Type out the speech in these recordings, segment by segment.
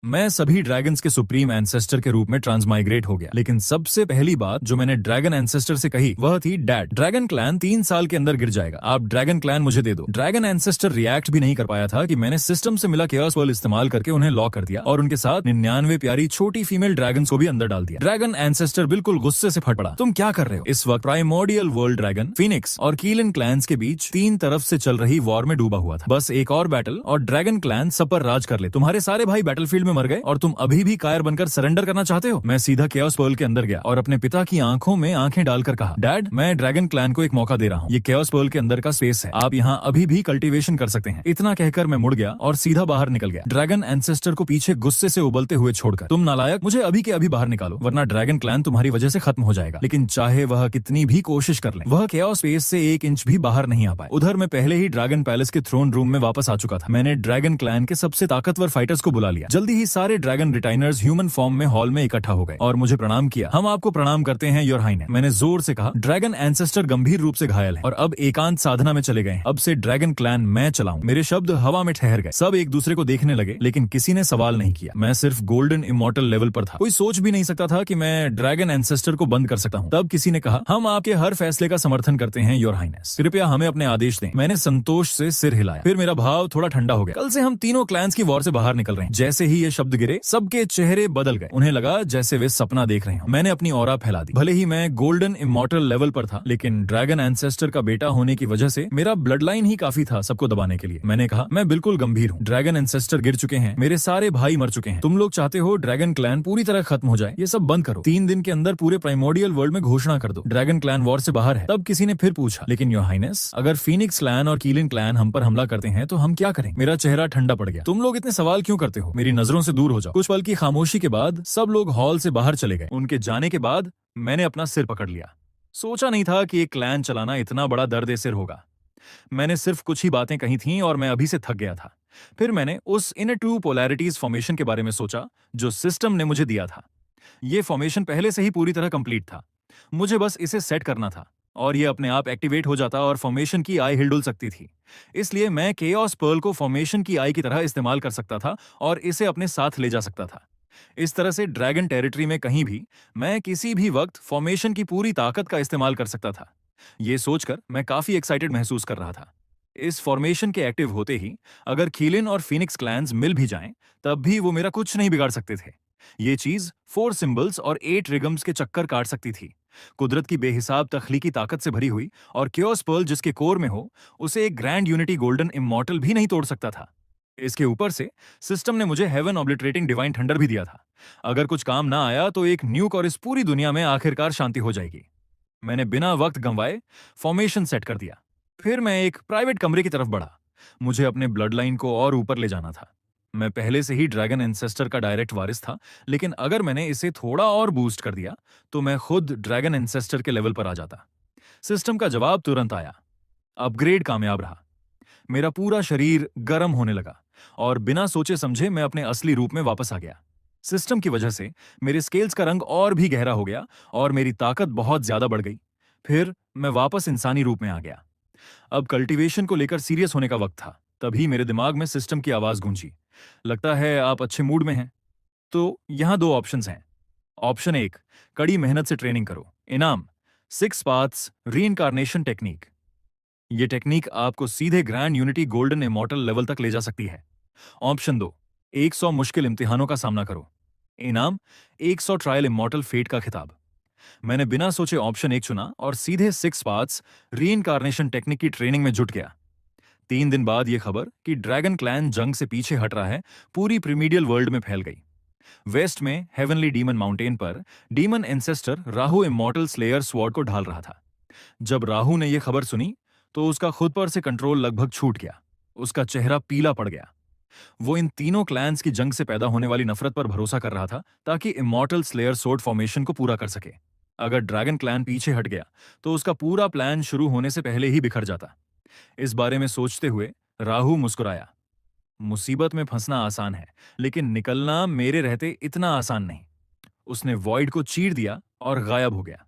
मैं सभी ड्रैगन्स के सुप्रीम एंसेस्टर के रूप में ट्रांसमाइग्रेट हो गया। लेकिन सबसे पहली बात जो मैंने ड्रैगन एंसेस्टर से कही वह थी, डैड, ड्रैगन क्लैन 3 साल के अंदर गिर जाएगा, आप ड्रैगन क्लैन मुझे दे दो। ड्रैगन एंसेस्टर रिएक्ट भी नहीं कर पाया था कि मैंने सिस्टम से मिला केओस पर्ल इस्तेमाल करके उन्हें लॉक कर दिया और उनके साथ 99 प्यारी छोटी फीमेल ड्रैगन को भी अंदर डाल दिया। ड्रैगन एंसेस्टर बिल्कुल गुस्से से फट पड़ा, तुम क्या कर रहे हो? इस वक्त प्राइमोर्डियल वर्ल्ड ड्रैगन, फीनिक्स और कीलन क्लैंस के बीच 3 तरफ से चल रही वॉर में डूबा हुआ था। बस एक और बैटल और ड्रैगन क्लैन सब पर राज कर ले। तुम्हारे सारे भाई बैटलफील्ड में मर गए और तुम अभी भी कायर बनकर सरेंडर करना चाहते हो? मैं सीधा केओस पर्ल के अंदर गया और अपने पिता की आंखों में आंखें डालकर कहा, डैड, मैं ड्रैगन क्लैन को एक मौका दे रहा हूँ। ये केओस पर्ल के अंदर का स्पेस है, आप यहाँ अभी भी कल्टीवेशन कर सकते हैं। इतना कहकर मैं मुड़ गया और सीधा बाहर निकल गया, ड्रैगन एंसेस्टर को पीछे गुस्से से उबलते हुए छोड़कर। तुम नालायक, मुझे अभी के अभी बाहर निकालो वरना ड्रैगन क्लैन तुम्हारी वजह से खत्म हो जाएगा। लेकिन चाहे वह कितनी भी कोशिश कर ले, वह केओस स्पेस से 1 इंच भी बाहर नहीं आ पाए। उधर मैं पहले ही ड्रैगन पैलेस के थ्रोन रूम में वापस आ चुका था। मैंने ड्रैगन क्लैन के सबसे ताकतवर फाइटर्स को बुला लिया। जल्दी ही सारे ड्रैगन रिटाइनर्स ह्यूमन फॉर्म में हॉल में इकट्ठा हो गए और मुझे प्रणाम किया। हम आपको प्रणाम करते हैं योर हाइनेस। मैंने जोर से कहा, ड्रैगन एंसेस्टर गंभीर रूप से घायल है और अब एकांत साधना में चले गए। अब से ड्रैगन क्लैन मैं चलाऊं। मेरे शब्द हवा में ठहर गए। सब एक दूसरे को देखने लगे लेकिन किसी ने सवाल नहीं किया। मैं सिर्फ गोल्डन इमॉर्टल लेवल पर था। कोई सोच भी नहीं सकता था कि मैं ड्रैगन एंसेस्टर को बंद कर सकता हूँ। तब किसी ने कहा, हम आपके हर फैसले का समर्थन करते हैं योर हाइनेस, कृपया हमें अपने आदेश दें। मैंने संतोष से सिर हिलाया, फिर मेरा भाव थोड़ा ठंडा हो गया। कल से हम तीनों क्लैंस की वॉर से बाहर निकल रहे हैं। जैसे ही ये शब्द गिरे सबके चेहरे बदल गए। उन्हें लगा जैसे वे सपना देख रहे हो। मैंने अपनी ऑरा फैला दी। भले ही मैं गोल्डन इमॉर्टल लेवल पर था लेकिन ड्रैगन एंसेस्टर का बेटा होने की वजह से मेरा ब्लड लाइन ही काफी था सबको दबाने के लिए। मैंने कहा, मैं बिल्कुल गंभीर हूँ। ड्रैगन एंसेस्टर गिर चुके हैं, मेरे सारे भाई मर चुके हैं। तुम लोग चाहते हो ड्रैगन क्लैन पूरी तरह खत्म हो जाए, ये सब बंद करो। 3 दिन के अंदर पूरे प्राइमोर्डियल वर्ल्ड में घोषणा कर दो ड्रैगन क्लैन वॉर से बाहर है। तब किसी ने फिर पूछा, लेकिन योर हाइनेस, अगर फीनिक्स क्लैन और कीलिन क्लैन हम पर हमला करते हैं तो हम क्या करें? मेरा चेहरा ठंडा पड़ गया। तुम लोग इतने सवाल क्यों करते हो? मेरी नजरों से दूर हो जाओ। कुछ पल की खामोशी के बाद सब लोग हॉल से बाहर चले गए। उनके जाने के बाद मैंने अपना सिर पकड़ लिया। सोचा नहीं था कि एक क्लैन चलाना इतना बड़ा दर्द सिर होगा। मैंने सिर्फ कुछ ही बातें कही थीं और मैं अभी से थक गया था। फिर मैंने उस इनर टू पोलैरिटीज फॉर्मेशन के बारे में सोचा जो सिस्टम ने मुझे दिया था। ये फॉर्मेशन पहले से ही पूरी तरह कंप्लीट था, मुझे बस इसे सेट करना था और ये अपने आप एक्टिवेट हो जाता और फॉर्मेशन की आई हिलडुल सकती थी। इसलिए मैं केओस पर्ल को फॉर्मेशन की आई की तरह इस्तेमाल कर सकता था और इसे अपने साथ ले जा सकता था। इस तरह से ड्रैगन टेरिटरी में कहीं भी मैं किसी भी वक्त फॉर्मेशन की पूरी ताकत का इस्तेमाल कर सकता था। ये सोचकर मैं काफी एक्साइटेड महसूस कर रहा था। इस फॉर्मेशन के एक्टिव होते ही अगर कीलिन और फीनिक्स क्लैंस मिल भी जाएं, तब भी वो मेरा कुछ नहीं बिगाड़ सकते थे। ये चीज 4 सिंबल्स और 8 रिगम्स के चक्कर काट सकती थी। कुदरत की बेहिसाब तख्लीकी ताकत से भरी हुई और केओस पर्ल जिसके कोर में हो, उसे एक ग्रैंड यूनिटी गोल्डन इमॉर्टल भी नहीं तोड़ सकता था। इसके ऊपर से सिस्टम ने मुझे हेवन ऑब्लिटरेटिंग डिवाइन थंडर भी दिया था। अगर कुछ काम ना आया तो एक न्यूक और इस पूरी दुनिया में आखिरकार शांति हो जाएगी। मैंने बिना वक्त गंवाए फॉर्मेशन सेट कर दिया। फिर मैं एक प्राइवेट कमरे की तरफ बढ़ा। मुझे अपने ब्लड लाइन को और ऊपर ले जाना था। मैं पहले से ही ड्रैगन एंसेस्टर का डायरेक्ट वारिस था, लेकिन अगर मैंने इसे थोड़ा और बूस्ट कर दिया तो मैं खुद ड्रैगन एंसेस्टर के लेवल पर आ जाता। सिस्टम का जवाब तुरंत आया। अपग्रेड कामयाब रहा। मेरा पूरा शरीर गर्म होने लगा और बिना सोचे समझे मैं अपने असली रूप में वापस आ गया। सिस्टम की वजह से मेरे स्केल्स का रंग और भी गहरा हो गया और मेरी ताकत बहुत ज्यादा बढ़ गई। फिर मैं वापस इंसानी रूप में आ गया। अब कल्टीवेशन को लेकर सीरियस होने का वक्त था। तभी मेरे दिमाग में सिस्टम की आवाज गूंजी, लगता है आप अच्छे मूड में हैं। तो यहाँ 2 ऑप्शंस हैं। ऑप्शन 1, कड़ी मेहनत से ट्रेनिंग करो। इनाम 6 पाथ्स रीइंकार्नेशन टेक्निक। ये टेक्निक आपको सीधे grand unity golden immortal level तक ले जा सकती है। ऑप्शन 2, 100 मुश्किल इम्तिहानों का सामना करो। इनाम 100 ट्रायल इमॉर्टल फेट का खिताब। मैंने बिना सोचे ऑप्शन 1 चुना और सीधे 6 पाथ्स रीइंकार्नेशन टेक्निक की ट्रेनिंग में जुट गया। 3 दिन बाद यह खबर कि ड्रैगन क्लैन जंग से पीछे हट रहा है पूरी प्रीमीडियल वर्ल्ड में फैल गई। वेस्ट में हेवनली डीमन माउंटेन पर demon ancestor Rahu immortal slayer sword को ढाल रहा था। जब राहु ने यह खबर सुनी तो उसका खुद पर से कंट्रोल लगभग छूट गया। उसका चेहरा पीला पड़ गया। वो इन तीनों क्लैंस की जंग से पैदा होने वाली नफरत पर भरोसा कर रहा था ताकि इमॉर्टल स्लेयर सोर्ड फॉर्मेशन को पूरा कर सके। अगर ड्रैगन क्लैन पीछे हट गया तो उसका पूरा प्लान शुरू होने से पहले ही बिखर जाता। इस बारे में सोचते हुए राहु मुस्कुराया। मुसीबत में फंसना आसान है, लेकिन निकलना मेरे रहते इतना आसान नहीं। उसने वॉइड को चीर दिया और गायब हो गया।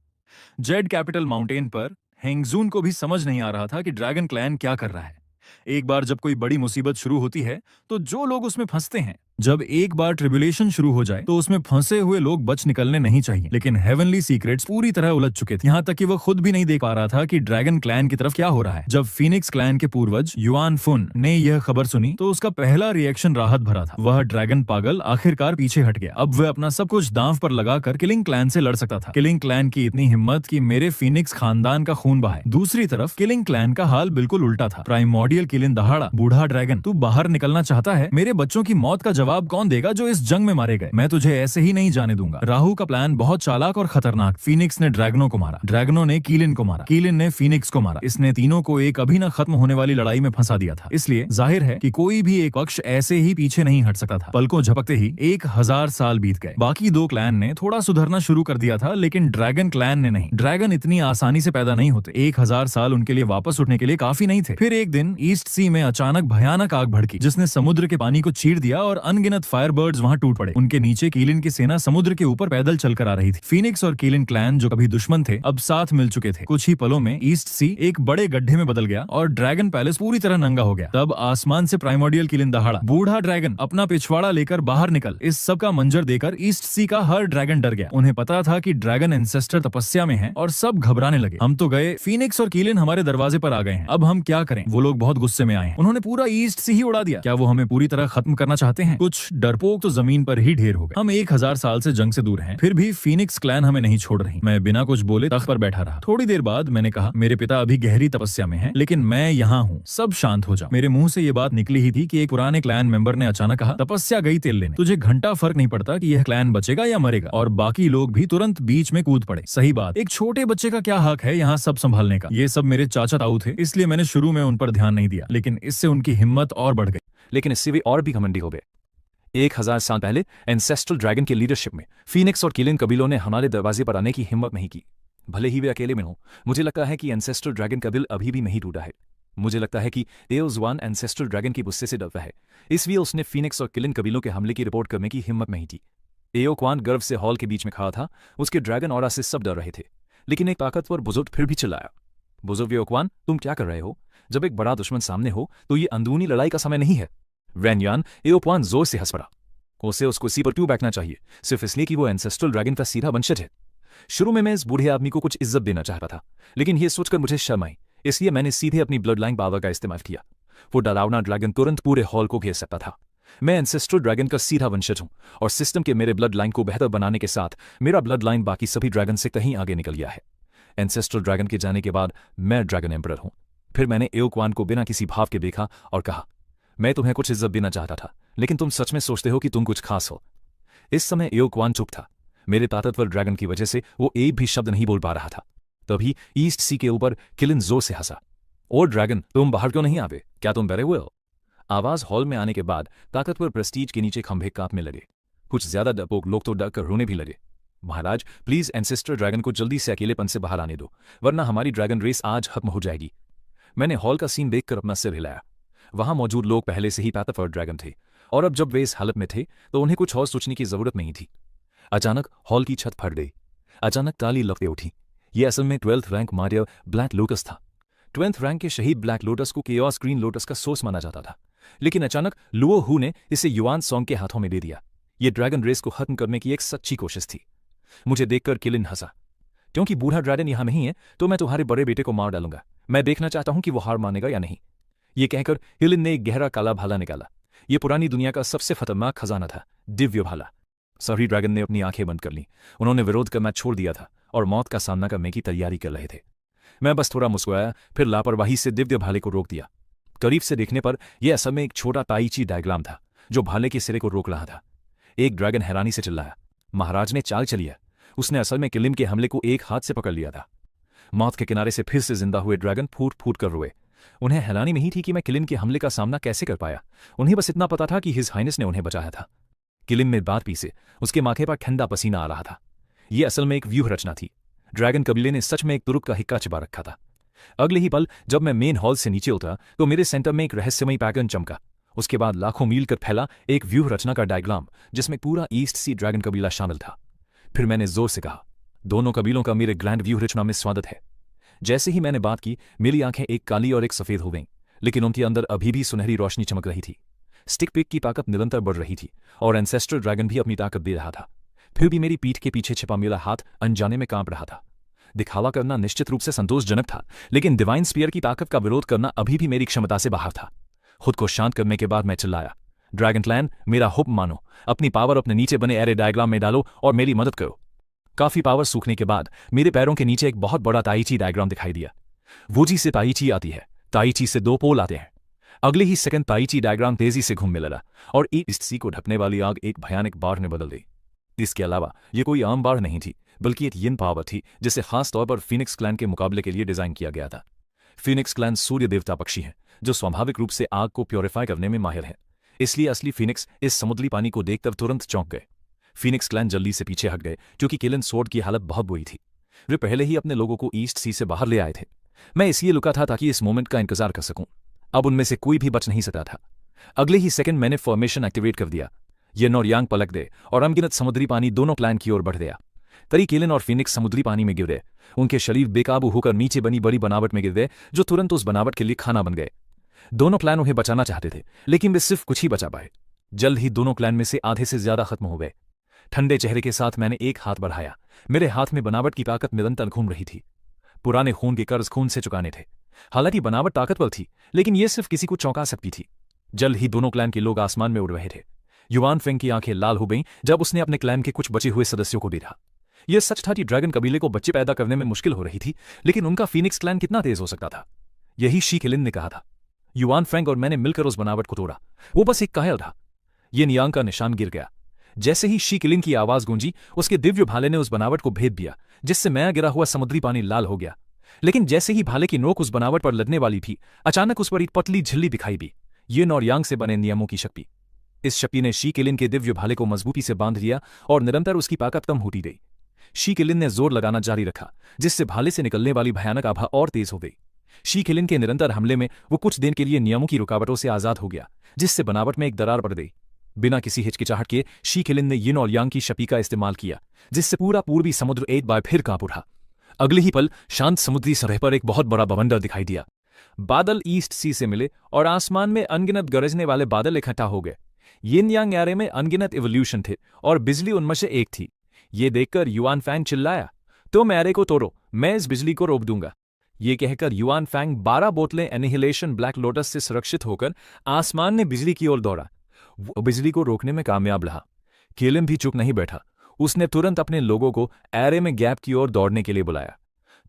जेड कैपिटल माउंटेन पर हेंगजून को भी समझ नहीं आ रहा था कि ड्रैगन क्लैन क्या कर रहा है। एक बार जब कोई बड़ी मुसीबत शुरू होती है तो जो लोग उसमें फंसते हैं, जब एक बार ट्रिब्यूलेशन शुरू हो जाए तो उसमें फंसे हुए लोग बच निकलने नहीं चाहिए। लेकिन हेवनली सीक्रेट्स पूरी तरह उलझ चुके थे, यहाँ तक कि वो खुद भी नहीं देख पा रहा था कि ड्रैगन क्लैन की तरफ क्या हो रहा है। जब फीनिक्स क्लैन के पूर्वज युआन फुन ने यह खबर सुनी तो उसका पहला रिएक्शन राहत भरा था। वह ड्रैगन पागल आखिरकार पीछे हट गया। अब वह अपना सब कुछ दांव पर लगाकर किलिंग क्लैन से लड़ सकता था। किलिंग क्लैन की इतनी हिम्मत कि मेरे फीनिक्स खानदान का खून बहाए। दूसरी तरफ किलिंग क्लैन का हाल बिल्कुल उल्टा था। प्राइमोर्डियल किलिन दहाड़ा, बूढ़ा ड्रैगन, तू बाहर निकलना चाहता है? मेरे बच्चों की मौत का जवाब कौन देगा जो इस जंग में मारे गए? मैं तुझे ऐसे ही नहीं जाने दूंगा। राहु का प्लान बहुत चालाक और खतरनाक। फीनिक्स ने ड्रैगनों को मारा, ड्रैगनों ने कीलिन को मारा, कीलिन ने फीनिक्स को मारा। इसने तीनों को एक अभी न खत्म होने वाली लड़ाई में फंसा दिया था। इसलिए जाहिर है कि कोई भी एक पक्ष ऐसे ही पीछे नहीं हट सकता था। पलकों झपकते ही 1000 साल बीत गए। बाकी दो क्लैन ने थोड़ा सुधरना शुरू कर दिया था, लेकिन ड्रैगन क्लैन ने नहीं। ड्रैगन इतनी आसानी से पैदा नहीं होते। 1000 साल उनके लिए वापस उठने के लिए काफी नहीं थे। फिर एक दिन ईस्ट सी में अचानक भयानक आग भड़की, जिसने समुद्र के पानी को चीर दिया और अनगिनत फायरबर्ड्स वहां टूट पड़े। उनके नीचे कीलिन की सेना समुद्र के ऊपर पैदल चलकर आ रही थी। फीनिक्स और कीलिन क्लैन जो कभी दुश्मन थे अब साथ मिल चुके थे। कुछ ही पलों में ईस्ट सी एक बड़े गड्ढे में बदल गया और ड्रैगन पैलेस पूरी तरह नंगा हो गया। तब आसमान से प्राइमोर्डियल किलिन दहाड़ा, बूढ़ा ड्रैगन, अपना पिछवाड़ा लेकर बाहर निकल। इस सब का मंजर देखकर ईस्ट सी का हर ड्रैगन डर गया। उन्हें पता था कि ड्रैगन एंसेस्टर तपस्या में है और सब घबराने लगे। हम तो गए, फीनिक्स और कीलिन हमारे दरवाजे पर आ गए हैं, अब हम क्या करें? वो लोग बहुत गुस्से में आए हैं। उन्होंने पूरा ईस्ट सी ही उड़ा दिया। क्या वो हमें पूरी तरह खत्म करना चाहते हैं? कुछ डरपोक तो जमीन पर ही ढेर हो गए। हम 1000 साल से जंग से दूर हैं, फिर भी फीनिक्स क्लैन हमें नहीं छोड़ रही। मैं बिना कुछ बोले तख्त पर बैठा रहा। थोड़ी देर बाद मैंने कहा, मेरे पिता अभी गहरी तपस्या में हैं, लेकिन मैं यहाँ हूँ, सब शांत हो जाओ। मेरे मुंह से ये बात निकली ही थी कि एक पुराने क्लैन मेंबर ने अचानक कहा, तपस्या गई तेल लेने, तुझे घंटा फर्क नहीं पड़ता कि यह क्लैन बचेगा या मरेगा। और बाकी लोग भी तुरंत बीच में कूद पड़े। सही बात, एक छोटे बच्चे का क्या हक है यहाँ सब संभालने का? ये सब मेरे चाचा ताऊ थे, इसलिए मैंने शुरू में उन पर ध्यान नहीं दिया, लेकिन इससे उनकी हिम्मत और बढ़ गई। लेकिन इससे वे और भी घमंडी हो गए। 1000 साल पहले एंसेस्ट्रल ड्रैगन की लीडरशिप में फीनिक्स और किलिन कबीलों ने हमारे दरवाजे पर आने की हिम्मत नहीं की। भले ही वे अकेले में हों, मुझे लगता है कि एंसेस्ट्रल ड्रैगन का दिल अभी भी नहीं टूटा है। मुझे लगता है कि एओज़वान एंसेस्ट्रल ड्रैगन की गुस्से से डरता है, इसलिए उसने फीनिक्स और किलिन कबीलों के हमले की रिपोर्ट करने की हिम्मत नहीं की। एओक्वान गर्व से हॉल के बीच में खड़ा था। उसके ड्रैगन ऑरा से सब डर रहे थे, लेकिन एक ताकतवर बुजुर्ग फिर भी चिल्लाया, बुजुर्ग एओक्वान, तुम क्या कर रहे हो? जब एक बड़ा दुश्मन सामने हो तो ये अंदरूनी लड़ाई का समय नहीं है। वैनयान, एओक्वान जोर से हंस पड़ा। उसे उस कुर्सी पर क्यों बैठना चाहिए? सिर्फ इसलिए कि वो एंसेस्ट्रल ड्रैगन का सीधा वंशज है। शुरू में मैं इस बूढ़े आदमी को कुछ इज्जत देना चाहता था, लेकिन यह सोचकर मुझे शर्म आई, इसलिए मैंने सीधे अपनी ब्लड लाइन पावर का इस्तेमाल किया। वो डरावना ड्रैगन तुरंत पूरे हॉल को घेर सकता था। मैं एंसेस्ट्रल ड्रैगन का सीधा वंशज हूं और सिस्टम के मेरे ब्लड लाइन को बेहतर बनाने के साथ मेरा ब्लड लाइन बाकी सभी ड्रैगन से कहीं आगे निकल गया है। एंसेस्ट्रल ड्रैगन के जाने के बाद मैं ड्रैगन एम्परर हूं। फिर मैंने एओक्वान को बिना किसी भाव के देखा और कहा, मैं तुम्हें कुछ इज्जत देना चाहता था, लेकिन तुम सच में सोचते हो कि तुम कुछ खास हो? इस समय एओक्वान चुप था। मेरे ताकतवर ड्रैगन की वजह से वो एक भी शब्द नहीं बोल पा रहा था। तभी ईस्ट सी के ऊपर किलिन जोर से हंसा, ओ ड्रैगन, तुम बाहर क्यों नहीं आवे? क्या तुम डरे हुए हो? आवाज हॉल में आने के बाद ताकतवर प्रेस्टीज के नीचे खंभे कांपने लगे। कुछ ज्यादा डरपोक लोग तो डर कर रोने भी लगे। महाराज, प्लीज एंसेस्टर ड्रैगन को जल्दी से अकेलेपन से बाहर आने दो, वरना हमारी ड्रैगन रेस आज खत्म हो जाएगी। मैंने हॉल का सीन देखकर अपना सिर हिलाया। वहां मौजूद लोग पहले से ही ताकतवर ड्रैगन थे, और अब जब वे इस हालत में थे तो उन्हें कुछ और सोचने की जरूरत नहीं थी। अचानक हॉल की छत फट गई। अचानक ताली लगते उठी। ये असल में 12th रैंक मारियर ब्लैक लोटस था। 12th रैंक के शहीद ब्लैक लोटस को केओस ग्रीन लोटस का सोर्स माना जाता था, लेकिन अचानक लुओ हु ने इसे युआन सॉन्ग के हाथों में दे दिया। ये ड्रैगन रेस को खत्म करने की एक सच्ची कोशिश थी। मुझे देखकर किलिन हंसा, क्योंकि बूढ़ा ड्रैगन यहां नहीं है तो मैं तुम्हारे बड़े बेटे को मार डालूंगा। मैं देखना चाहता हूं कि वो हार मानेगा या नहीं। ये कहकर किलिन ने एक गहरा काला भाला निकाला। ये पुरानी दुनिया का सबसे खतरनाक खजाना था, दिव्य भाला। सभी ड्रैगन ने अपनी आंखें बंद कर लीं। उन्होंने विरोध करना छोड़ दिया था और मौत का सामना करने की तैयारी कर रहे थे। मैं बस थोड़ा मुस्कुराया, फिर लापरवाही से दिव्य भाले को रोक दिया। करीब से देखने पर यह असल में एक छोटा ताइची डायग्राम था जो भाले के सिरे को रोक रहा था। एक ड्रैगन हैरानी से चिल्लाया, महाराज ने चाल चली है। उसने असल में किलिन के हमले को एक हाथ से पकड़ लिया था। मौत के किनारे से फिर से जिंदा हुए ड्रैगन फूट फूट कर रोए। उन्हें हैरानी नहीं थी कि मैं किलिन के हमले का सामना कैसे कर पाया। उन्हें बस इतना पता था कि हिज हाइनेस ने उन्हें बचाया था। किलिन में बात पी से उसके माथे पर ठंडा पसीना आ रहा था। यह असल में एक व्यूह रचना थी। ड्रैगन कबीले ने सच में एक तुरुप का हिक्का छिपा रखा था। अगले ही पल जब मैं मेन हॉल से नीचे उतरा तो मेरे सेंटर में एक रहस्यमयी पैटर्न चमका। उसके बाद लाखों मील कर फैला एक व्यूह रचना का डायग्राम जिसमें पूरा ईस्ट सी ड्रैगन कबीला शामिल था। फिर मैंने जोर से कहा, दोनों कबीलों का मेरे ग्रैंड व्यूह रचना में स्वागत है। जैसे ही मैंने बात की, मेरी आंखें एक काली और एक सफेद हो गईं, लेकिन उनके अंदर अभी भी सुनहरी रोशनी चमक रही थी। स्टिक पिक की ताकत निरंतर बढ़ रही थी और एंसेस्टर ड्रैगन भी अपनी ताकत दे रहा था। फिर भी मेरी पीठ के पीछे छिपा मेरा हाथ अनजाने में कांप रहा था। दिखावा करना निश्चित रूप से संतोषजनक था, लेकिन डिवाइन स्पीयर की ताकत का विरोध करना अभी भी मेरी क्षमता से बाहर था। खुद को शांत करने के बाद मैं चिल्लाया, ड्रैगन क्लैन, मेरा हुक्म मानो, अपनी पावर अपने नीचे बने एरे डायग्राम में डालो और मेरी मदद करो। काफी पावर सूखने के बाद मेरे पैरों के नीचे एक बहुत बड़ा ताइची डायग्राम दिखाई दिया। वूजी से ताइची आती है, ताइची से दो पोल आते हैं। अगले ही सेकंड ताइची डायग्राम तेजी से घूमने लगा और ईस्ट सी को ढकने वाली आग एक भयानक बाढ़ में बदल गई। इसके अलावा ये कोई आम बाढ़ नहीं थी, बल्कि एक यिन पावर थी जिसे खास तौर पर फीनिक्स क्लैन के मुकाबले के लिए डिजाइन किया गया था। फीनिक्स क्लैन सूर्य देवता पक्षी है जो स्वाभाविक रूप से आग को प्योरीफाई करने में माहिर है। इसलिए असली फीनिक्स इस समुद्री पानी को देखकर तुरंत चौंक गए। फीनिक्स क्लैन जल्दी से पीछे हट गए क्योंकि किलन सोर्ड की हालत बहुत बुरी थी। वे पहले ही अपने लोगों को ईस्ट सी से बाहर ले आए थे। मैं इसलिए लुका था ताकि इस मोमेंट का इंतजार कर सकूं। अब उनमें से कोई भी बच नहीं सकता था। अगले ही सेकंड मैंने फॉर्मेशन एक्टिवेट कर दिया। यिन और यांग पलक गए और अनगिनत समुद्री पानी दोनों क्लैन की ओर बढ़ गया। तरी किलन और फीनिक्स समुद्री पानी में गिर गए। उनके शरीर बेकाबू होकर नीचे बनी बड़ी बनावट में गिर गए जो तुरंत उस बनावट के लिए खाना बन गए। दोनों क्लैन उन्हें बचाना चाहते थे, लेकिन वे सिर्फ कुछ ही बचा पाए। जल्द ही दोनों क्लैन में से आधे से ज्यादा खत्म हो गए। ठंडे चेहरे के साथ मैंने एक हाथ बढ़ाया। मेरे हाथ में बनावट की ताकत निरंतर घूम रही थी। पुराने खून के कर्ज खून से चुकाने थे। हालांकि बनावट ताकतवर थी, लेकिन यह सिर्फ किसी को चौंका सकती थी। जल्द ही दोनों क्लैन के लोग आसमान में उड़ रहे थे। युवान फेंग की आंखें लाल हो गईं जब उसने अपने क्लैन के कुछ बचे हुए सदस्यों को देखा। यह सच था कि ड्रैगन कबीले को बच्चे पैदा करने में मुश्किल हो रही थी, लेकिन उनका फीनिक्स क्लैन कितना तेज हो सकता था, यही शी किलिन ने कहा था। युवान फेंग और मैंने मिलकर उस बनावट को तोड़ा। वो बस एक कायल था। यिन यांग का निशान गिर गया। जैसे ही शी किलिन की आवाज गूंजी, उसके दिव्य भाले ने उस बनावट को भेद दिया, जिससे नया गिरा हुआ समुद्री पानी लाल हो गया। लेकिन जैसे ही भाले की नोक उस बनावट पर लदने वाली थी, अचानक उस पर एक पतली झिल्ली दिखाई दी। यिन और यांग से बने नियमों की शक्ति। इस शक्ति ने शी किलिन के दिव्य भाले को मजबूती से बांध दिया और निरंतर उसकी ताकत कम होती गई। शी किलिन ने जोर लगाना जारी रखा, जिससे भाले से निकलने वाली भयानक आभा और तेज हो गई। शी किलिन के निरंतर हमले में वो कुछ देर के लिए नियमों की रुकावटों से आजाद हो गया, जिससे बनावट में एक दरार पड़ गई। बिना किसी हिचकिचाहट के शी किलिन ने यिन और यांग की शक्ति का इस्तेमाल किया, जिससे पूरा पूर्वी समुद्र एक बार फिर कांप उठा। अगले ही पल शांत समुद्री सतह पर एक बहुत बड़ा बवंडर दिखाई दिया। बादल ईस्ट सी से मिले और आसमान में अनगिनत गरजने वाले बादल इकट्ठा हो गए। यिन यांग एरे में अनगिनत इवोल्यूशन थे और बिजली उनमें से एक थी। ये देखकर युवान फैंग चिल्लाया, तुम एरे को तोड़ो, मैं इस बिजली को रोक दूंगा। ये कहकर युवान फैंग 12 बोतलें एनिहिलेशन ब्लैक लोटस से सुरक्षित होकर आसमान में बिजली की ओर दौड़ा। वो बिजली को रोकने में कामयाब रहा। केलिन भी चुप नहीं बैठा। उसने तुरंत अपने लोगों को एरे में गैप की ओर दौड़ने के लिए बुलाया।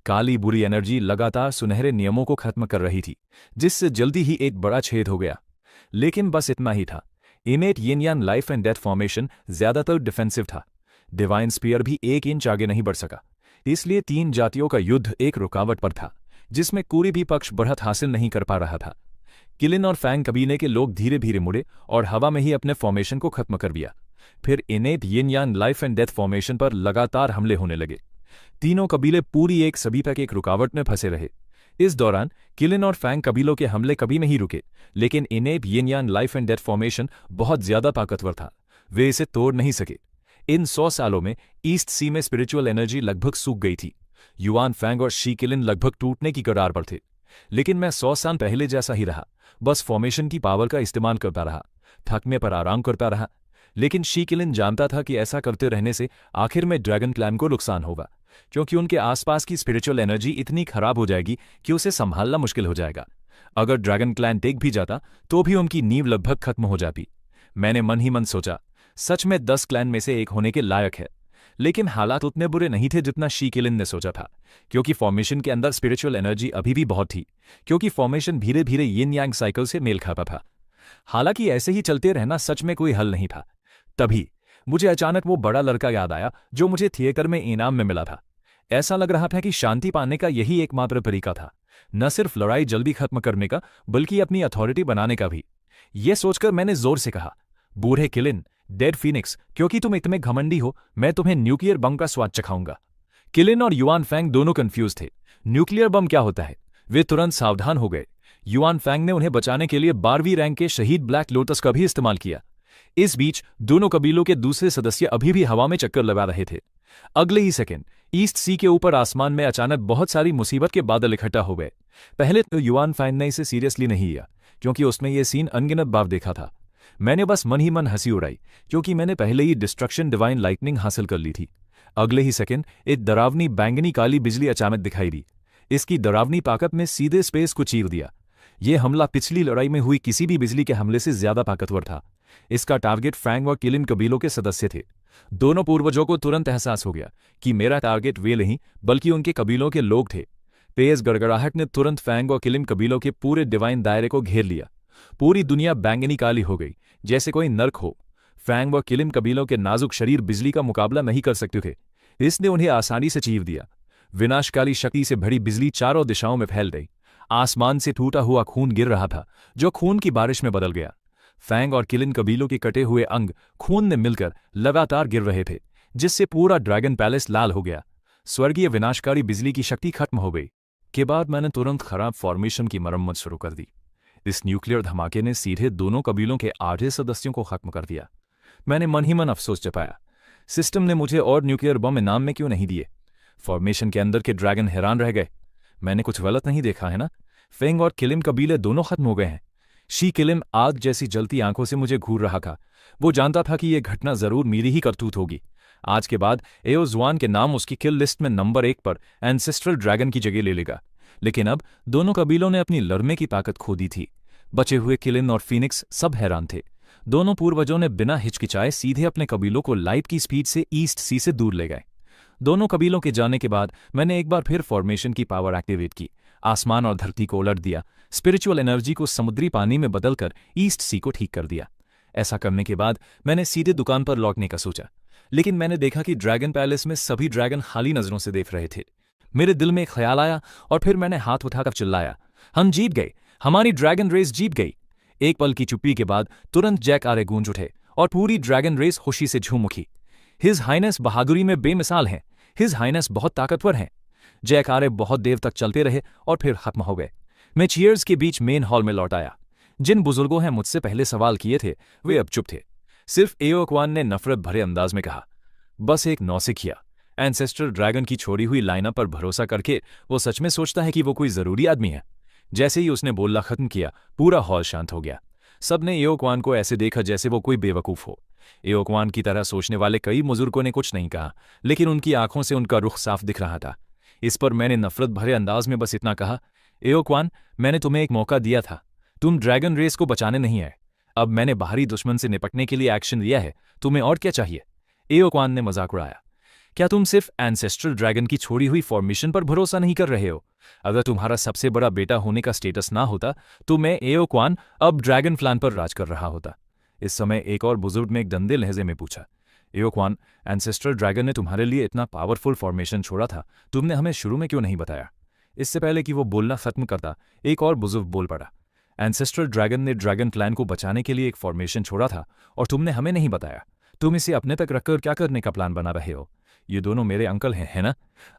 काली बुरी एनर्जी लगातार सुनहरे नियमों को खत्म कर रही थी, जिससे जल्दी ही एक बड़ा छेद हो गया। लेकिन बस इतना ही था। इनेट यिन यांग लाइफ एंड डेथ फॉर्मेशन ज्यादातर डिफेंसिव था। डिवाइन स्पीयर भी 1 इंच आगे नहीं बढ़ सका। इसलिए 3 जातियों का युद्ध एक रुकावट पर था, जिसमें कोई भी पक्ष बढ़त हासिल नहीं कर पा रहा था। किलिन और फैंग कबीले के लोग धीरे धीरे मुड़े और हवा में ही अपने फॉर्मेशन को खत्म कर दिया। फिर इनेट यिन यांग लाइफ एंड डेथ फॉर्मेशन पर लगातार हमले होने लगे। तीनों कबीले पूरी एक सदी तक एक रुकावट में फंसे रहे। इस दौरान किलिन और फैंग कबीलों के हमले कभी नहीं रुके, लेकिन इनेट यिन यांग लाइफ एंड डेथ फॉर्मेशन बहुत ज्यादा ताकतवर था। वे इसे तोड़ नहीं सके। इन 100 सालों में ईस्ट सी में स्पिरिचुअल एनर्जी लगभग सूख गई थी। युवान फैंग और शी किलिन लगभग टूटने की कगार पर थे। लेकिन मैं 100 साल पहले जैसा ही रहा, बस फॉर्मेशन की पावर का इस्तेमाल करता रहा, थकने पर आराम करता रहा। लेकिन शी किलिन जानता था कि ऐसा करते रहने से आखिर में ड्रैगन क्लैन को नुकसान होगा, क्योंकि उनके आसपास की स्पिरिचुअल एनर्जी इतनी खराब हो जाएगी कि उसे संभालना मुश्किल हो जाएगा। अगर ड्रैगन क्लैन टेक भी जाता तो भी उनकी नींव लगभग खत्म हो जाती। मैंने मन ही मन सोचा, सच में 10 क्लैन में से एक होने के लायक है। लेकिन हालात उतने बुरे नहीं थे जितना शी किलिन ने सोचा था, क्योंकि फॉर्मेशन के अंदर स्पिरिचुअल एनर्जी अभी भी बहुत थी, क्योंकि फॉर्मेशन धीरे धीरे यिन यांग साइकिल से मेल खाता था। हालांकि ऐसे ही चलते रहना सच में कोई हल नहीं था। तभी मुझे अचानक वो बड़ा लड़का याद आया जो मुझे थिएटर में इनाम में मिला था। ऐसा लग रहा था कि शांति पाने का यही एकमात्र तरीका था, न सिर्फ लड़ाई जल्दी खत्म करने का, बल्कि अपनी अथॉरिटी बनाने का भी। ये सोचकर मैंने जोर से कहा, बूढ़े किलिन, डेड फीनिक्स, क्योंकि तुम इतने घमंडी हो, मैं तुम्हें न्यूक्लियर बम का स्वाद चखाऊंगा। किलिन और युआन फैंग दोनों कंफ्यूज थे। न्यूक्लियर बम क्या होता है? वे तुरंत सावधान हो गए। युआन फैंग ने उन्हें बचाने के लिए 12वीं रैंक के शहीद ब्लैक लोटस का भी इस्तेमाल किया। इस बीच दोनों कबीलों के दूसरे सदस्य अभी भी हवा में चक्कर लगा रहे थे। अगले ही सेकंड ईस्ट सी के ऊपर आसमान में अचानक बहुत सारी मुसीबत के बादल इकट्ठा हो गए। पहले तो युआन फैंग ने इसे सीरियसली नहीं लिया, क्योंकि उसने ये सीन अनगिनत बार देखा था। मैंने बस मन ही मन हंसी उड़ाई, क्योंकि मैंने पहले ही डिस्ट्रक्शन डिवाइन लाइटनिंग हासिल कर ली थी। अगले ही सेकंड एक डरावनी बैंगनी काली बिजली अचानक दिखाई दी। इसकी डरावनी ताकत में सीधे स्पेस को चीर दिया। यह हमला पिछली लड़ाई में हुई किसी भी बिजली के हमले से ज्यादा ताकतवर था। इसका टारगेट फैंग और किलिन कबीलों के सदस्य थे। दोनों पूर्वजों को तुरंत एहसास हो गया कि मेरा टारगेट वे नहीं बल्कि उनके कबीलों के लोग थे। तेज गड़गड़ाहट ने तुरंत फैंग और किलिन कबीलों के पूरे डिवाइन दायरे को घेर लिया। पूरी दुनिया बैंगनी काली हो गई, जैसे कोई नर्क हो। फैंग व किलिन कबीलों के नाजुक शरीर बिजली का मुकाबला नहीं कर सकते थे, इसने उन्हें आसानी से चीर दिया। विनाशकाली शक्ति से भरी बिजली चारों दिशाओं में फैल गई। आसमान से टूटा हुआ खून गिर रहा था, जो खून की बारिश में बदल गया। फैंग और किलिन कबीलों के कटे हुए अंग खून में मिलकर लगातार गिर रहे थे, जिससे पूरा ड्रैगन पैलेस लाल हो गया। स्वर्गीय विनाशकारी बिजली की शक्ति खत्म हो गई के बाद मैंने तुरंत खराब फॉर्मेशन की मरम्मत शुरू कर दी। इस न्यूक्लियर धमाके ने सीधे दोनों कबीलों के आधे सदस्यों को खत्म कर दिया। मैंने मन ही मन अफसोस जताया, सिस्टम ने मुझे और न्यूक्लियर बम इनाम में क्यों नहीं दिए। फॉर्मेशन के अंदर के ड्रैगन हैरान रह गए। मैंने कुछ गलत नहीं देखा है ना? फेंग और किलिम कबीले दोनों खत्म हो गए हैं। शी किलिम आग जैसी जलती आंखों से मुझे घूर रहा था। वो जानता था कि यह घटना जरूर मेरी ही करतूत होगी। आज के बाद एओज़ुआन के नाम उसकी किल लिस्ट में नंबर 1 पर एंसेस्ट्रल ड्रैगन की जगह ले लेगा। लेकिन अब दोनों कबीलों ने अपनी लड़ने की ताकत खो दी थी। बचे हुए किलिन और फीनिक्स सब हैरान थे। दोनों पूर्वजों ने बिना हिचकिचाए सीधे अपने कबीलों को लाइट की स्पीड से ईस्ट सी से दूर ले गए। दोनों कबीलों के जाने के बाद मैंने एक बार फिर फॉर्मेशन की पावर एक्टिवेट की। आसमान और धरती को उलट दिया। स्पिरिचुअल एनर्जी को समुद्री पानी में बदलकर ईस्ट सी को ठीक कर दिया। ऐसा करने के बाद मैंने सीधे दुकान पर लौटने का सोचा, लेकिन मैंने देखा कि ड्रैगन पैलेस में सभी ड्रैगन खाली नजरों से देख रहे थे। मेरे दिल में एक ख्याल आया और फिर मैंने हाथ उठाकर चिल्लाया, हम जीत गए, हमारी ड्रैगन रेस जीत गई। एक पल की चुप्पी के बाद तुरंत जैक आरे गूंज उठे और पूरी ड्रैगन रेस खुशी से झूम उठी। हिज हाइनेस बहादुरी में बेमिसाल हैं। हिज हाइनेस बहुत ताकतवर हैं। जैक आरे बहुत देर तक चलते रहे और फिर खत्म हो गए। मैं चीयर्स के बीच मेन हॉल में लौट आया। जिन बुजुर्गों ने मुझसे पहले सवाल किए थे वे अब चुप थे। सिर्फ एओक्वान ने नफरत भरे अंदाज में कहा, बस एक नौसिखिया। एंसेस्ट्रल ड्रैगन की छोड़ी हुई लाइनअप पर भरोसा करके वो सच में सोचता है कि वो कोई जरूरी आदमी है। जैसे ही उसने बोलना खत्म किया, पूरा हॉल शांत हो गया। सबने एओक्वान को ऐसे देखा जैसे वो कोई बेवकूफ हो। एओक्वान की तरह सोचने वाले कई बुजुर्गों ने कुछ नहीं कहा, लेकिन उनकी आंखों से उनका रुख साफ दिख रहा था। इस पर मैंने नफरत भरे अंदाज में बस इतना कहा, एओक्वान, मैंने तुम्हें एक मौका दिया था। तुम ड्रैगन रेस को बचाने नहीं आए। अब मैंने बाहरी दुश्मन से निपटने के लिए एक्शन लिया है, तुम्हें और क्या चाहिए? एओक्वान ने मजाक उड़ाया, क्या तुम सिर्फ एंसेस्ट्रल ड्रैगन की छोड़ी हुई फॉर्मेशन पर भरोसा नहीं कर रहे हो? अगर तुम्हारा सबसे बड़ा बेटा होने का स्टेटस ना होता तो मैं एओक्वान अब ड्रैगन फ्लान पर राज कर रहा होता। इस समय एक और बुजुर्ग ने एक दंदे लहजे में पूछा, एओक्वान, एंसेस्ट्रल ड्रैगन ने तुम्हारे लिए इतना पावरफुल फॉर्मेशन छोड़ा था, तुमने हमें शुरू में क्यों नहीं बताया? इससे पहले कि वो बोलना खत्म करता, एक और बुजुर्ग बोल पड़ा, एंसेस्ट्रल ड्रैगन ने ड्रैगन क्लैन को बचाने के लिए एक फॉर्मेशन छोड़ा था और तुमने हमें नहीं बताया। तुम इसे अपने तक रखकर क्या करने का प्लान बना रहे हो? ये दोनों मेरे अंकल हैं, है ना?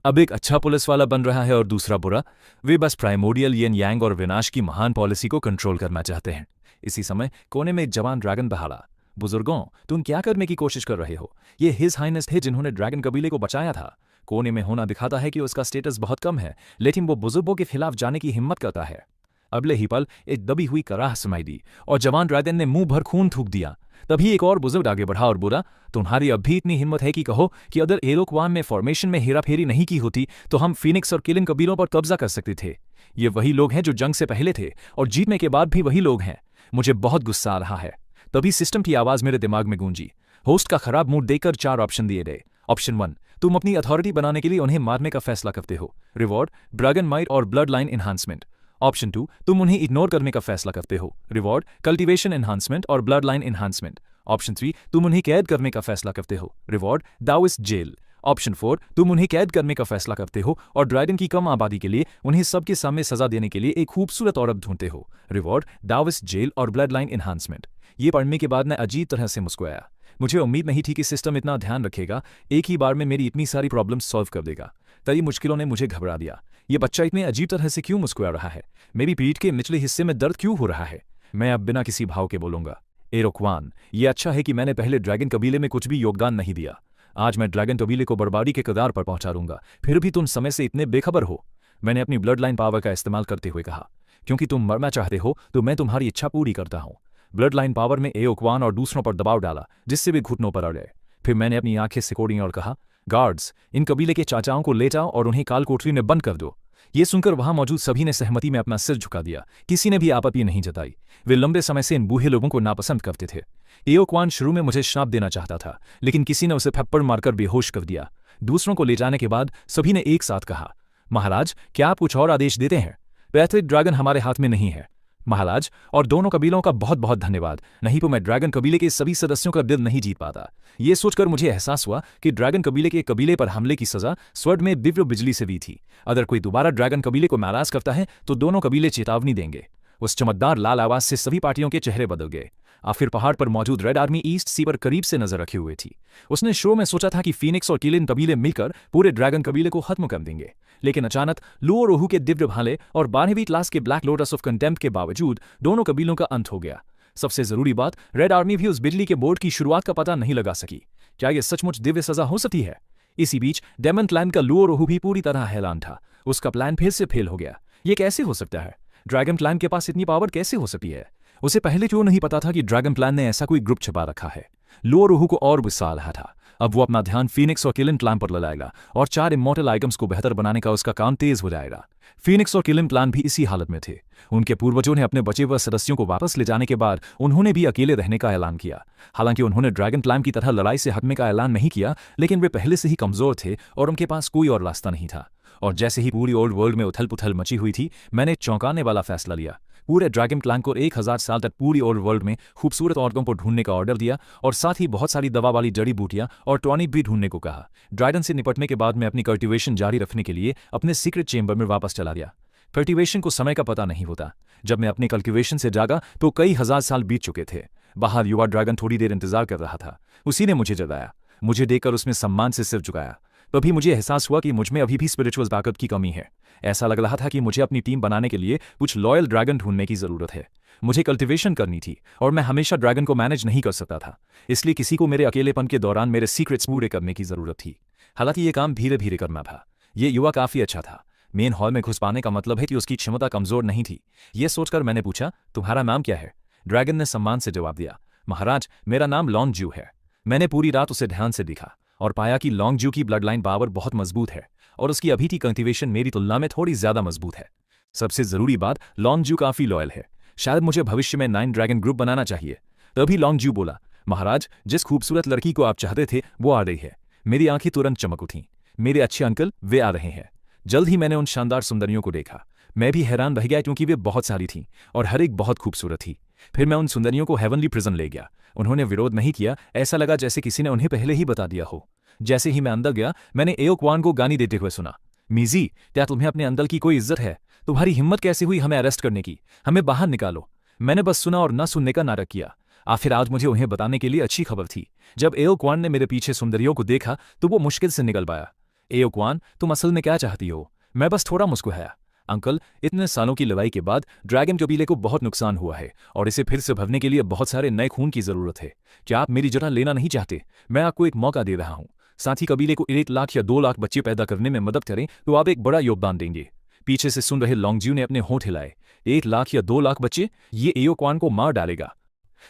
अब एक अच्छा पुलिस वाला बन रहा है और दूसरा बुरा। वे बस प्राइमोडियल येन यांग और विनाश की महान पॉलिसी को कंट्रोल करना चाहते हैं। इसी समय कोने में एक जवान ड्रैगन बहाला, बुजुर्गों, तुम क्या करने की कोशिश कर रहे हो? ये हिज हाइनेस थे जिन्होंने ड्रैगन कबीले को बचाया था। कोने में होना दिखाता है कि उसका स्टेटस बहुत कम है, लेकिन वो बुजुर्गों के खिलाफ जाने की हिम्मत करता है। अगले ही पल एक दबी हुई कराह सुनाई दी और जवान ड्रैगन ने मुंह भर खून थूक दिया। तभी एक और बुजुर्ग आगे बढ़ा और बोला, तुम्हारी अब भी इतनी हिम्मत है कि कहो कि अगर एओक्वान में फॉर्मेशन में हेराफेरी नहीं की होती तो हम फीनिक्स और किलिन कबीलों पर कब्जा कर सकते थे। ये वही लोग हैं जो जंग से पहले थे और जीतने के बाद भी वही लोग हैं। मुझे बहुत गुस्सा आ रहा है। तभी सिस्टम की आवाज मेरे दिमाग में गूंजी। होस्ट का खराब मूड देखकर 4 ऑप्शन दिए गए। ऑप्शन 1, तुम अपनी अथॉरिटी बनाने के लिए उन्हें मारने का फैसला करते हो। रिवॉर्ड, ड्रैगन माइट और ब्लड लाइन एनहांसमेंट। ऑप्शन 2, तुम उन्हें इग्नोर करने का फैसला करते हो। रिवॉर्ड, कल्टीवेशन एनहांसमेंट और ब्लड लाइन एनहांसमेंट। ऑप्शन 3, तुम उन्हें कैद करने का फैसला करते हो। Reward, दाओइस्ट jail. ऑप्शन 4, तुम उन्हें कैद करने का फैसला करते हो और ड्रैगन की कम आबादी के लिए उन्हें सबके सामने सजा देने के लिए एक खूबसूरत औरत ढूंढते हो। रिवॉर्ड, दाओइस्ट जेल और ब्लड लाइन एनहांसमेंट। ये पढ़ने के बाद मैं अजीब तरह से मुस्कुराया। मुझे उम्मीद नहीं थी कि सिस्टम इतना ध्यान रखेगा, एक ही बार में मेरी इतनी सारी प्रॉब्लम सॉल्व कर देगा। कई मुश्किलों ने मुझे घबरा दिया। ये बच्चा इतने अजीब तरह से क्यों मुस्कुरा रहा है? मेरी पीठ के निचले हिस्से में दर्द क्यों हो रहा है? मैं अब बिना किसी भाव के बोलूंगा, एओक्वान, ये अच्छा है कि मैंने पहले ड्रैगन कबीले में कुछ भी योगदान नहीं दिया। आज मैं ड्रैगन कबीले को बर्बादी के कगार पर पहुंचा दूंगा। फिर भी तुम समय से इतने बेखबर हो। मैंने अपनी ब्लड लाइन पावर का इस्तेमाल करते हुए कहा, क्योंकि तुम मरना चाहते हो तो मैं तुम्हारी इच्छा पूरी करता हूं। ब्लड लाइन पावर में एओक्वान और दूसरों पर दबाव डाला, जिससे वे घुटनों पर अड़ गए। फिर मैंने अपनी आंखें सिकोड़ी और कहा, गार्ड्स, इन कबीले के चाचाओं को ले जाओ और उन्हें काल कोठरी में बंद कर दो। ये सुनकर वहां मौजूद सभी ने सहमति में अपना सिर झुका दिया, किसी ने भी आपत्ति नहीं जताई। वे लंबे समय से इन बूढ़े लोगों को नापसंद करते थे। एओक्वान शुरू में मुझे श्राप देना चाहता था, लेकिन किसी ने उसे थप्पड़ मारकर बेहोश कर दिया। दूसरों को ले जाने के बाद सभी ने एक साथ कहा, महाराज, क्या आप कुछ और आदेश देते हैं? पैथेड ड्रैगन हमारे हाथ में नहीं है महाराज, और दोनों कबीलों का बहुत बहुत धन्यवाद, नहीं तो मैं ड्रैगन कबीले के सभी सदस्यों का दिल नहीं जीत पाता। ये सोचकर मुझे एहसास हुआ कि ड्रैगन कबीले के कबीले पर हमले की सजा स्वर्ग में दिव्य बिजली से दी थी। अगर कोई दोबारा ड्रैगन कबीले को नाराज करता है तो दोनों कबीले चेतावनी देंगे। उस चमकदार लाल आवाज से सभी पार्टियों के चेहरे बदल गए। आखिर पहाड़ पर मौजूद रेड आर्मी ईस्ट सी पर करीब से नजर रखे हुए थी। उसने शुरू में सोचा था कि फीनिक्स और किलिन कबीले मिलकर पूरे ड्रैगन कबीले को खत्म कर देंगे, लेकिन अचानक लू और रोहू के दिव्य भाले और 12वीं क्लास के ब्लैक लोटस ऑफ कंटेम्प्ट के बावजूद दोनों कबीलों का अंत हो गया। सबसे जरूरी बात, रेड आर्मी भी उस बिजली के बोर्ड की शुरुआत का पता नहीं लगा सकी। क्या यह सचमुच दिव्य सजा हो सकती है? इसी बीच डेमन क्लैन का लू और रोहू भी पूरी तरह हैरान था। उसका प्लान फिर से फेल हो गया। ये कैसे हो सकता है? ड्रैगन क्लैन के पास इतनी पावर कैसे हो सकती है? उसे पहले क्यों नहीं पता था कि ड्रैगन क्लैन ने ऐसा कोई ग्रुप छिपा रखा है? लू और रोहू को और गुस्सा आ रहा था। अब वो अपना ध्यान फीनिक्स और किलिन प्लान पर लगाएगा और 4 इमॉर्टल आइटम्स को बेहतर बनाने का उसका काम तेज हो जाएगा। फीनिक्स और किलिन प्लान भी इसी हालत में थे। उनके पूर्वजों ने अपने बचे हुए सदस्यों को वापस ले जाने के बाद उन्होंने भी अकेले रहने का ऐलान किया। हालांकि उन्होंने ड्रैगन क्लैन की तरह लड़ाई से हटने का ऐलान नहीं किया, लेकिन वे पहले से ही कमजोर थे और उनके पास कोई और रास्ता नहीं था। और जैसे ही पूरी ओल्ड वर्ल्ड में उथल पुथल मची हुई थी, मैंने चौंकाने वाला फैसला लिया। पूरे ड्रैगन क्लैन को 1000 साल तक पूरी ओल्ड वर्ल्ड में खूबसूरत औरतों को ढूंढने का ऑर्डर दिया और साथ ही बहुत सारी दवा वाली जड़ी बूटियां और टॉनिक भी ढूंढने को कहा। ड्रैगन से निपटने के बाद मैं अपनी कल्टीवेशन जारी रखने के लिए अपने सीक्रेट चेंबर में वापस चला गया। कल्टीवेशन को समय का पता नहीं होता। जब मैं अपनी कल्टीवेशन से जागा तो कई हजार साल बीत चुके थे। बाहर युवा ड्रैगन थोड़ी देर इंतजार कर रहा था। उसी ने मुझे जगाया। मुझे देखकर उसने सम्मान से सिर झुकाया। तभी मुझे एहसास हुआ कि मुझमें अभी भी स्पिरिचुअल बैकअप की कमी है। ऐसा लग रहा था कि मुझे अपनी टीम बनाने के लिए कुछ लॉयल ड्रैगन ढूंढने की जरूरत है। मुझे कल्टीवेशन करनी थी और मैं हमेशा ड्रैगन को मैनेज नहीं कर सकता था, इसलिए किसी को मेरे अकेलेपन के दौरान मेरे सीक्रेट्स पूरे करने की जरूरत थी। हालांकि ये काम धीरे धीरे करना था। ये युवा काफी अच्छा था। मेन हॉल में घुस पाने का मतलब है कि उसकी क्षमता कमजोर नहीं थी। यह सोचकर मैंने पूछा, तुम्हारा नाम क्या है? ड्रैगन ने सम्मान से जवाब दिया, महाराज, मेरा नाम लॉन्ग जू है। मैंने पूरी रात उसे ध्यान से देखा और पाया कि लॉन्ग जू की ब्लड लाइन पावर बहुत मजबूत है और उसकी अभी की कल्टीवेशन मेरी तुलना में थोड़ी ज्यादा मजबूत है। सबसे जरूरी बात, लॉन्ग जू काफी लॉयल है। शायद मुझे भविष्य में 9 ड्रैगन ग्रुप बनाना चाहिए। तभी लॉन्ग जू बोला, महाराज, जिस खूबसूरत लड़की को आप चाहते थे वो आ रही है। मेरी आंखें तुरंत चमक उठीं। मेरे अच्छे अंकल, वे आ रहे हैं। जल्द ही मैंने उन शानदार सुंदरियों को देखा। मैं भी हैरान रह गया क्योंकि वे बहुत सारी थीं और हर एक बहुत खूबसूरत थी। फिर मैं उन सुंदरियों को हेवनली प्रिजन ले गया। उन्होंने विरोध नहीं किया। ऐसा लगा जैसे किसी ने उन्हें पहले ही बता दिया हो। जैसे ही मैं अंदर गया, मैंने एओक्वान को गानी देते हुए सुना, मीजी, क्या तुम्हें अपने अंदर की कोई इज्जत है? तुम्हारी हिम्मत कैसे हुई हमें अरेस्ट करने की? हमें बाहर निकालो। मैंने बस सुना और न सुनने का नाटक किया। आखिर आज मुझे उन्हें बताने के लिए अच्छी खबर थी। जब एओक्वान ने मेरे पीछे सुंदरियों को देखा तो वो मुश्किल से निकल पाया, एओक्वान, तुम असल में क्या चाहती हो? मैं बस थोड़ा मुस्कुराया। अंकल, इतने सालों की लड़ाई के बाद ड्रैगन कबीले को बहुत नुकसान हुआ है और इसे फिर से भरने के लिए बहुत सारे नए खून की जरूरत है। क्या आप मेरी जगह लेना नहीं चाहते? मैं आपको एक मौका दे रहा हूं। साथ ही कबीले को 1 लाख या 2 लाख बच्चे पैदा करने में मदद करें तो आप एक बड़ा योगदान देंगे। पीछे से सुन रहे लॉन्गज्यू ने अपने होंठ हिलाए। 1 लाख या 2 लाख बच्चे? ये एओक्वान को मार डालेगा।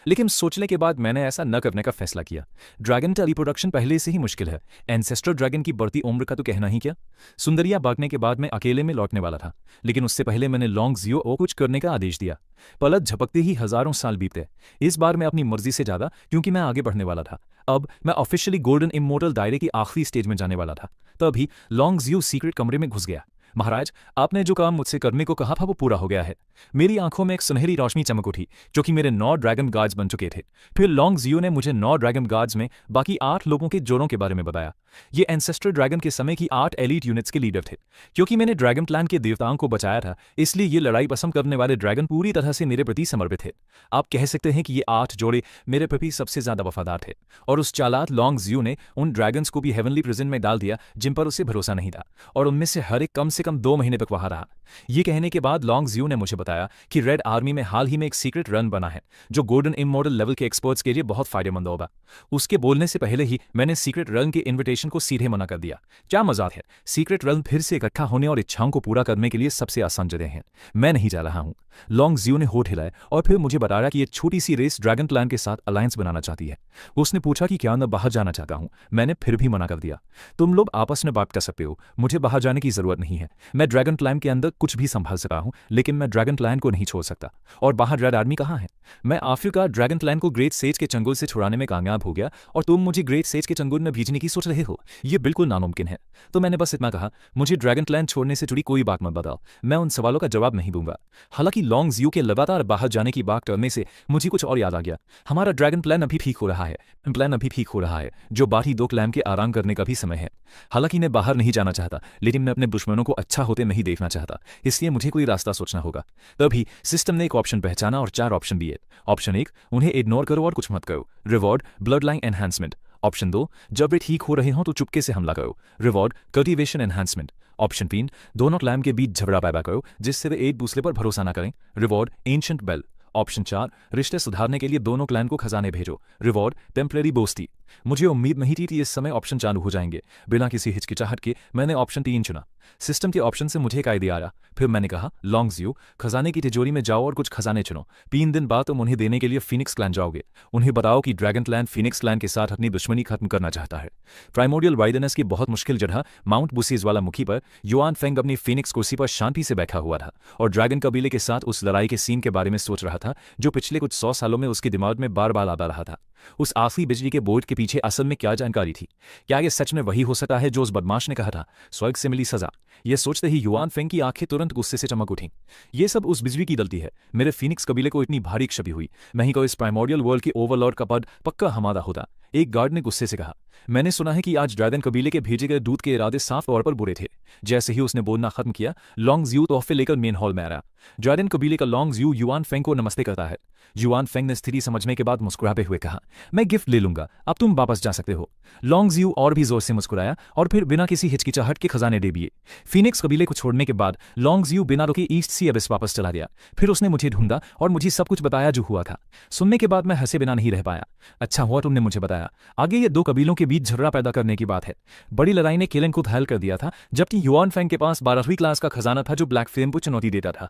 लेकिन सोचने के बाद मैंने ऐसा न करने का फैसला किया। ड्रैगन का रिप्रोडक्शन पहले से ही मुश्किल है। एंसेस्टर ड्रैगन की बढ़ती उम्र का तो कहना ही क्या। सुंदरिया भागने के बाद मैं अकेले में लौटने वाला था, लेकिन उससे पहले मैंने लॉन्गज्यू को कुछ करने का आदेश दिया। पलक झपकते ही हजारों साल बीते। इस बार मैं अपनी मर्जी से ज्यादा, क्योंकि मैं आगे बढ़ने वाला था। अब मैं ऑफिशियली गोल्डन इमोर्टल दायरे की आखिरी स्टेज में जाने वाला था। तभी लॉन्गज्यू सीक्रेट कमरे में घुस गया। महाराज, आपने जो काम मुझसे करने को कहा था वो पूरा हो गया है। मेरी आंखों में एक सुनहरी रोशनी चमक उठी, जो कि मेरे 9 ड्रैगन गार्ड्स बन चुके थे। फिर लॉन्गज्यू ने मुझे 9 ड्रैगन गार्ड्स में बाकी 8 लोगों के जोड़ों के बारे में बताया। ये एंसेस्टर ड्रैगन के समय की 8 एलीट यूनिट्स के लीडर थे। क्योंकि मैंने ड्रैगन क्लैन के देवताओं को बचाया था, इसलिए ये लड़ाई पसंद करने वाले ड्रैगन पूरी तरह से मेरे प्रति समर्पित थे। आप कह सकते हैं कि ये 8 जोड़े मेरे प्रति सबसे ज्यादा वफादार थे। और उस चालाक लॉन्गज्यू ने उन ड्रैगन्स को भी हेवनली प्रिजन में डाल दिया जिन पर उसे भरोसा नहीं था, और उनमें से हर एक कम से कम 2 महीने तक वहां रहा। ये कहने के बाद लॉन्गज्यू ने मुझे बताया कि रेड आर्मी में हाल ही में एक सीक्रेट रन बना है, जो गोल्डन इमॉर्टल लेवल के एक्सपर्ट्स के लिए बहुत फायदेमंद होगा। उसके बोलने से पहले ही मैंने सीक्रेट रन के इन्विटेशन इन्विटेशन को सीधे मना कर दिया। क्या मजाक है, सीक्रेट रेल्म फिर से इकट्ठा होने और इच्छाओं को पूरा करने के लिए सबसे आसान जगह है। मैं नहीं जा रहा हूँ। लॉन्ग जियो ने होठ हिलाए और फिर मुझे बताया कि ये छोटी सी रेस ड्रैगन क्लैन के साथ अलायंस बनाना चाहती है। उसने पूछा कि क्या मैं बाहर जाना चाहता हूँ। मैंने फिर भी मना कर दिया। तुम लोग आपस में बात कर सकते हो, मुझे बाहर जाने की जरूरत नहीं है। मैं ड्रैगन क्लैन के अंदर कुछ भी संभाल सकता हूँ, लेकिन मैं ड्रैगन क्लैन को नहीं छोड़ सकता। और बाहर रेड आर्मी कहाँ है? मैं आखिरकार ड्रैगन क्लैन को ग्रेट सेज के चंगुल से छुड़ाने में कामयाब हो गया और तुम मुझे ग्रेट सेज के चंगुल में भेजने की सोच रहे हो? ये बिल्कुल नामुमकिन है। तो मैंने बस इतना कहा, मुझे ड्रैगन क्लैन छोड़ने से जुड़ी कोई बात मत बताओ, मैं उन सवालों का जवाब नहीं दूंगा। हालांकि लॉन्ग जियो के लगातार बाहर जाने की बात करने से मुझे कुछ और याद आ गया। हमारा ड्रैगन प्लान अभी ठीक हो रहा है, जो बाकी दो क्लैन के आराम करने का भी समय है। हालांकि मैं बाहर नहीं जाना चाहता, लेकिन मैं अपने दुश्मनों को अच्छा होते नहीं देखना चाहता, इसलिए मुझे कोई रास्ता सोचना होगा। तभी सिस्टम ने एक ऑप्शन पहचाना और 4 ऑप्शन दिए। ऑप्शन 1, उन्हें इग्नोर करो और कुछ मत करो, reward blood line enhancement. Option 2, जब वे ठीक हो रहे हों तो चुपके से हमला करो, रिवॉर्ड कल्टीवेशन एनहांसमेंट। ऑप्शन 3, दोनों क्लैन के बीच झगड़ा पैदा करो जिससे वे एक दूसरे पर भरोसा न करें, रिवॉर्ड एंशिएंट बेल। ऑप्शन 4, रिश्ते सुधारने के लिए दोनों क्लैन को खजाने भेजो, रिवॉर्ड टेम्परेरी दोस्ती। मुझे उम्मीद नहीं थी कि इस समय ऑप्शन चालू हो जाएंगे। बिना किसी हिचकिचाहट के मैंने ऑप्शन 3 चुना। सिस्टम के ऑप्शन से मुझे एक आइडिया आया। फिर मैंने कहा, लॉन्ग जियो, खजाने की तिजोरी में जाओ और कुछ खजाने चुनो। 3 दिन बाद तुम उन्हें देने के लिए फीनिक्स क्लैन जाओगे। उन्हें बताओ कि ड्रैगन क्लैन फीनिक्स क्लैन के साथ अपनी दुश्मनी खत्म करना चाहता है। प्राइमोडियल वाइडनेस की बहुत मुश्किल जगह माउंट बुसीज वाला मुखी पर युआन फेंग अपनी फीनिक्स कुर्सी पर शांति से बैठा हुआ था और ड्रैगन कबीले के साथ उस लड़ाई के सीन के बारे में सोच रहा था जो पिछले कुछ 100 सालों में उसके दिमाग में बार बार आता रहा था। उस आखिरी बिजली के बोर्ड के पीछे असल में क्या जानकारी थी? क्या यह सच में वही हो सकता है जो उस बदमाश ने कहा था, स्वर्ग से मिली सजा? यह सोचते ही युआन फेंग की आंखें तुरंत गुस्से से चमक उठीं। ये सब उस बिजली की गलती है। मेरे फीनिक्स कबीले को इतनी भारी क्षति हुई, मैं ही को इस प्राइमोडियल वर्ल्ड के ओवरलॉर्ड का पद पक्का हमारा होता। एक गार्ड ने गुस्से से कहा। मैंने सुना है कि आज ड्रैगन कबीले के भेजे गए दूत के इरादे साफ तौर पर बुरे थे। जैसे ही उसने बोलना खत्म किया, लॉन्ग जियो तोहफे लेकर मेन हॉल में आया। ड्रैगन कबीले का लॉन्ग जियो युआन फेंग को नमस्ते करता है। युआन फेंग ने स्थिति समझने के बाद मुस्कुराते हुए कहा, मैं गिफ्ट ले लूंगा, अब तुम वापस जा सकते हो। लॉन्ग जियो और भी जोर से मुस्कुराया और फिर बिना किसी हिचकिचाहट के खजाने दे दिए। फीनिक्स कबीले को छोड़ने के बाद लॉन्ग जियो बिना रुके ईस्ट सी एबिस वापस चला गया। फिर उसने मुझे ढूंढा और मुझे सब कुछ बताया जो हुआ था। सुनने के बाद मैं हंसे बिना नहीं रह पाया। अच्छा हुआ तुमने मुझे बताया। आगे ये 2 कबीलों के बीच झगड़ा पैदा करने की बात है। बड़ी लड़ाई ने केलन को घायल कर दिया था, जबकि युआन फेंग के पास 12वीं क्लास का खजाना था जो ब्लैक फ्लेम को चुनौती देता था।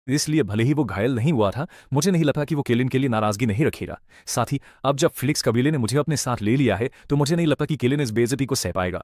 इसलिए भले ही वो घायल नहीं हुआ था, मुझे नहीं लगा कि वो केलिन के लिए नाराजगी नहीं रखेगा। साथ ही अब जब फिनिक्स कबीले ने मुझे अपने साथ ले लिया है तो मुझे नहीं लगता कि केलिन इस बेइज्जती को सह पाएगा।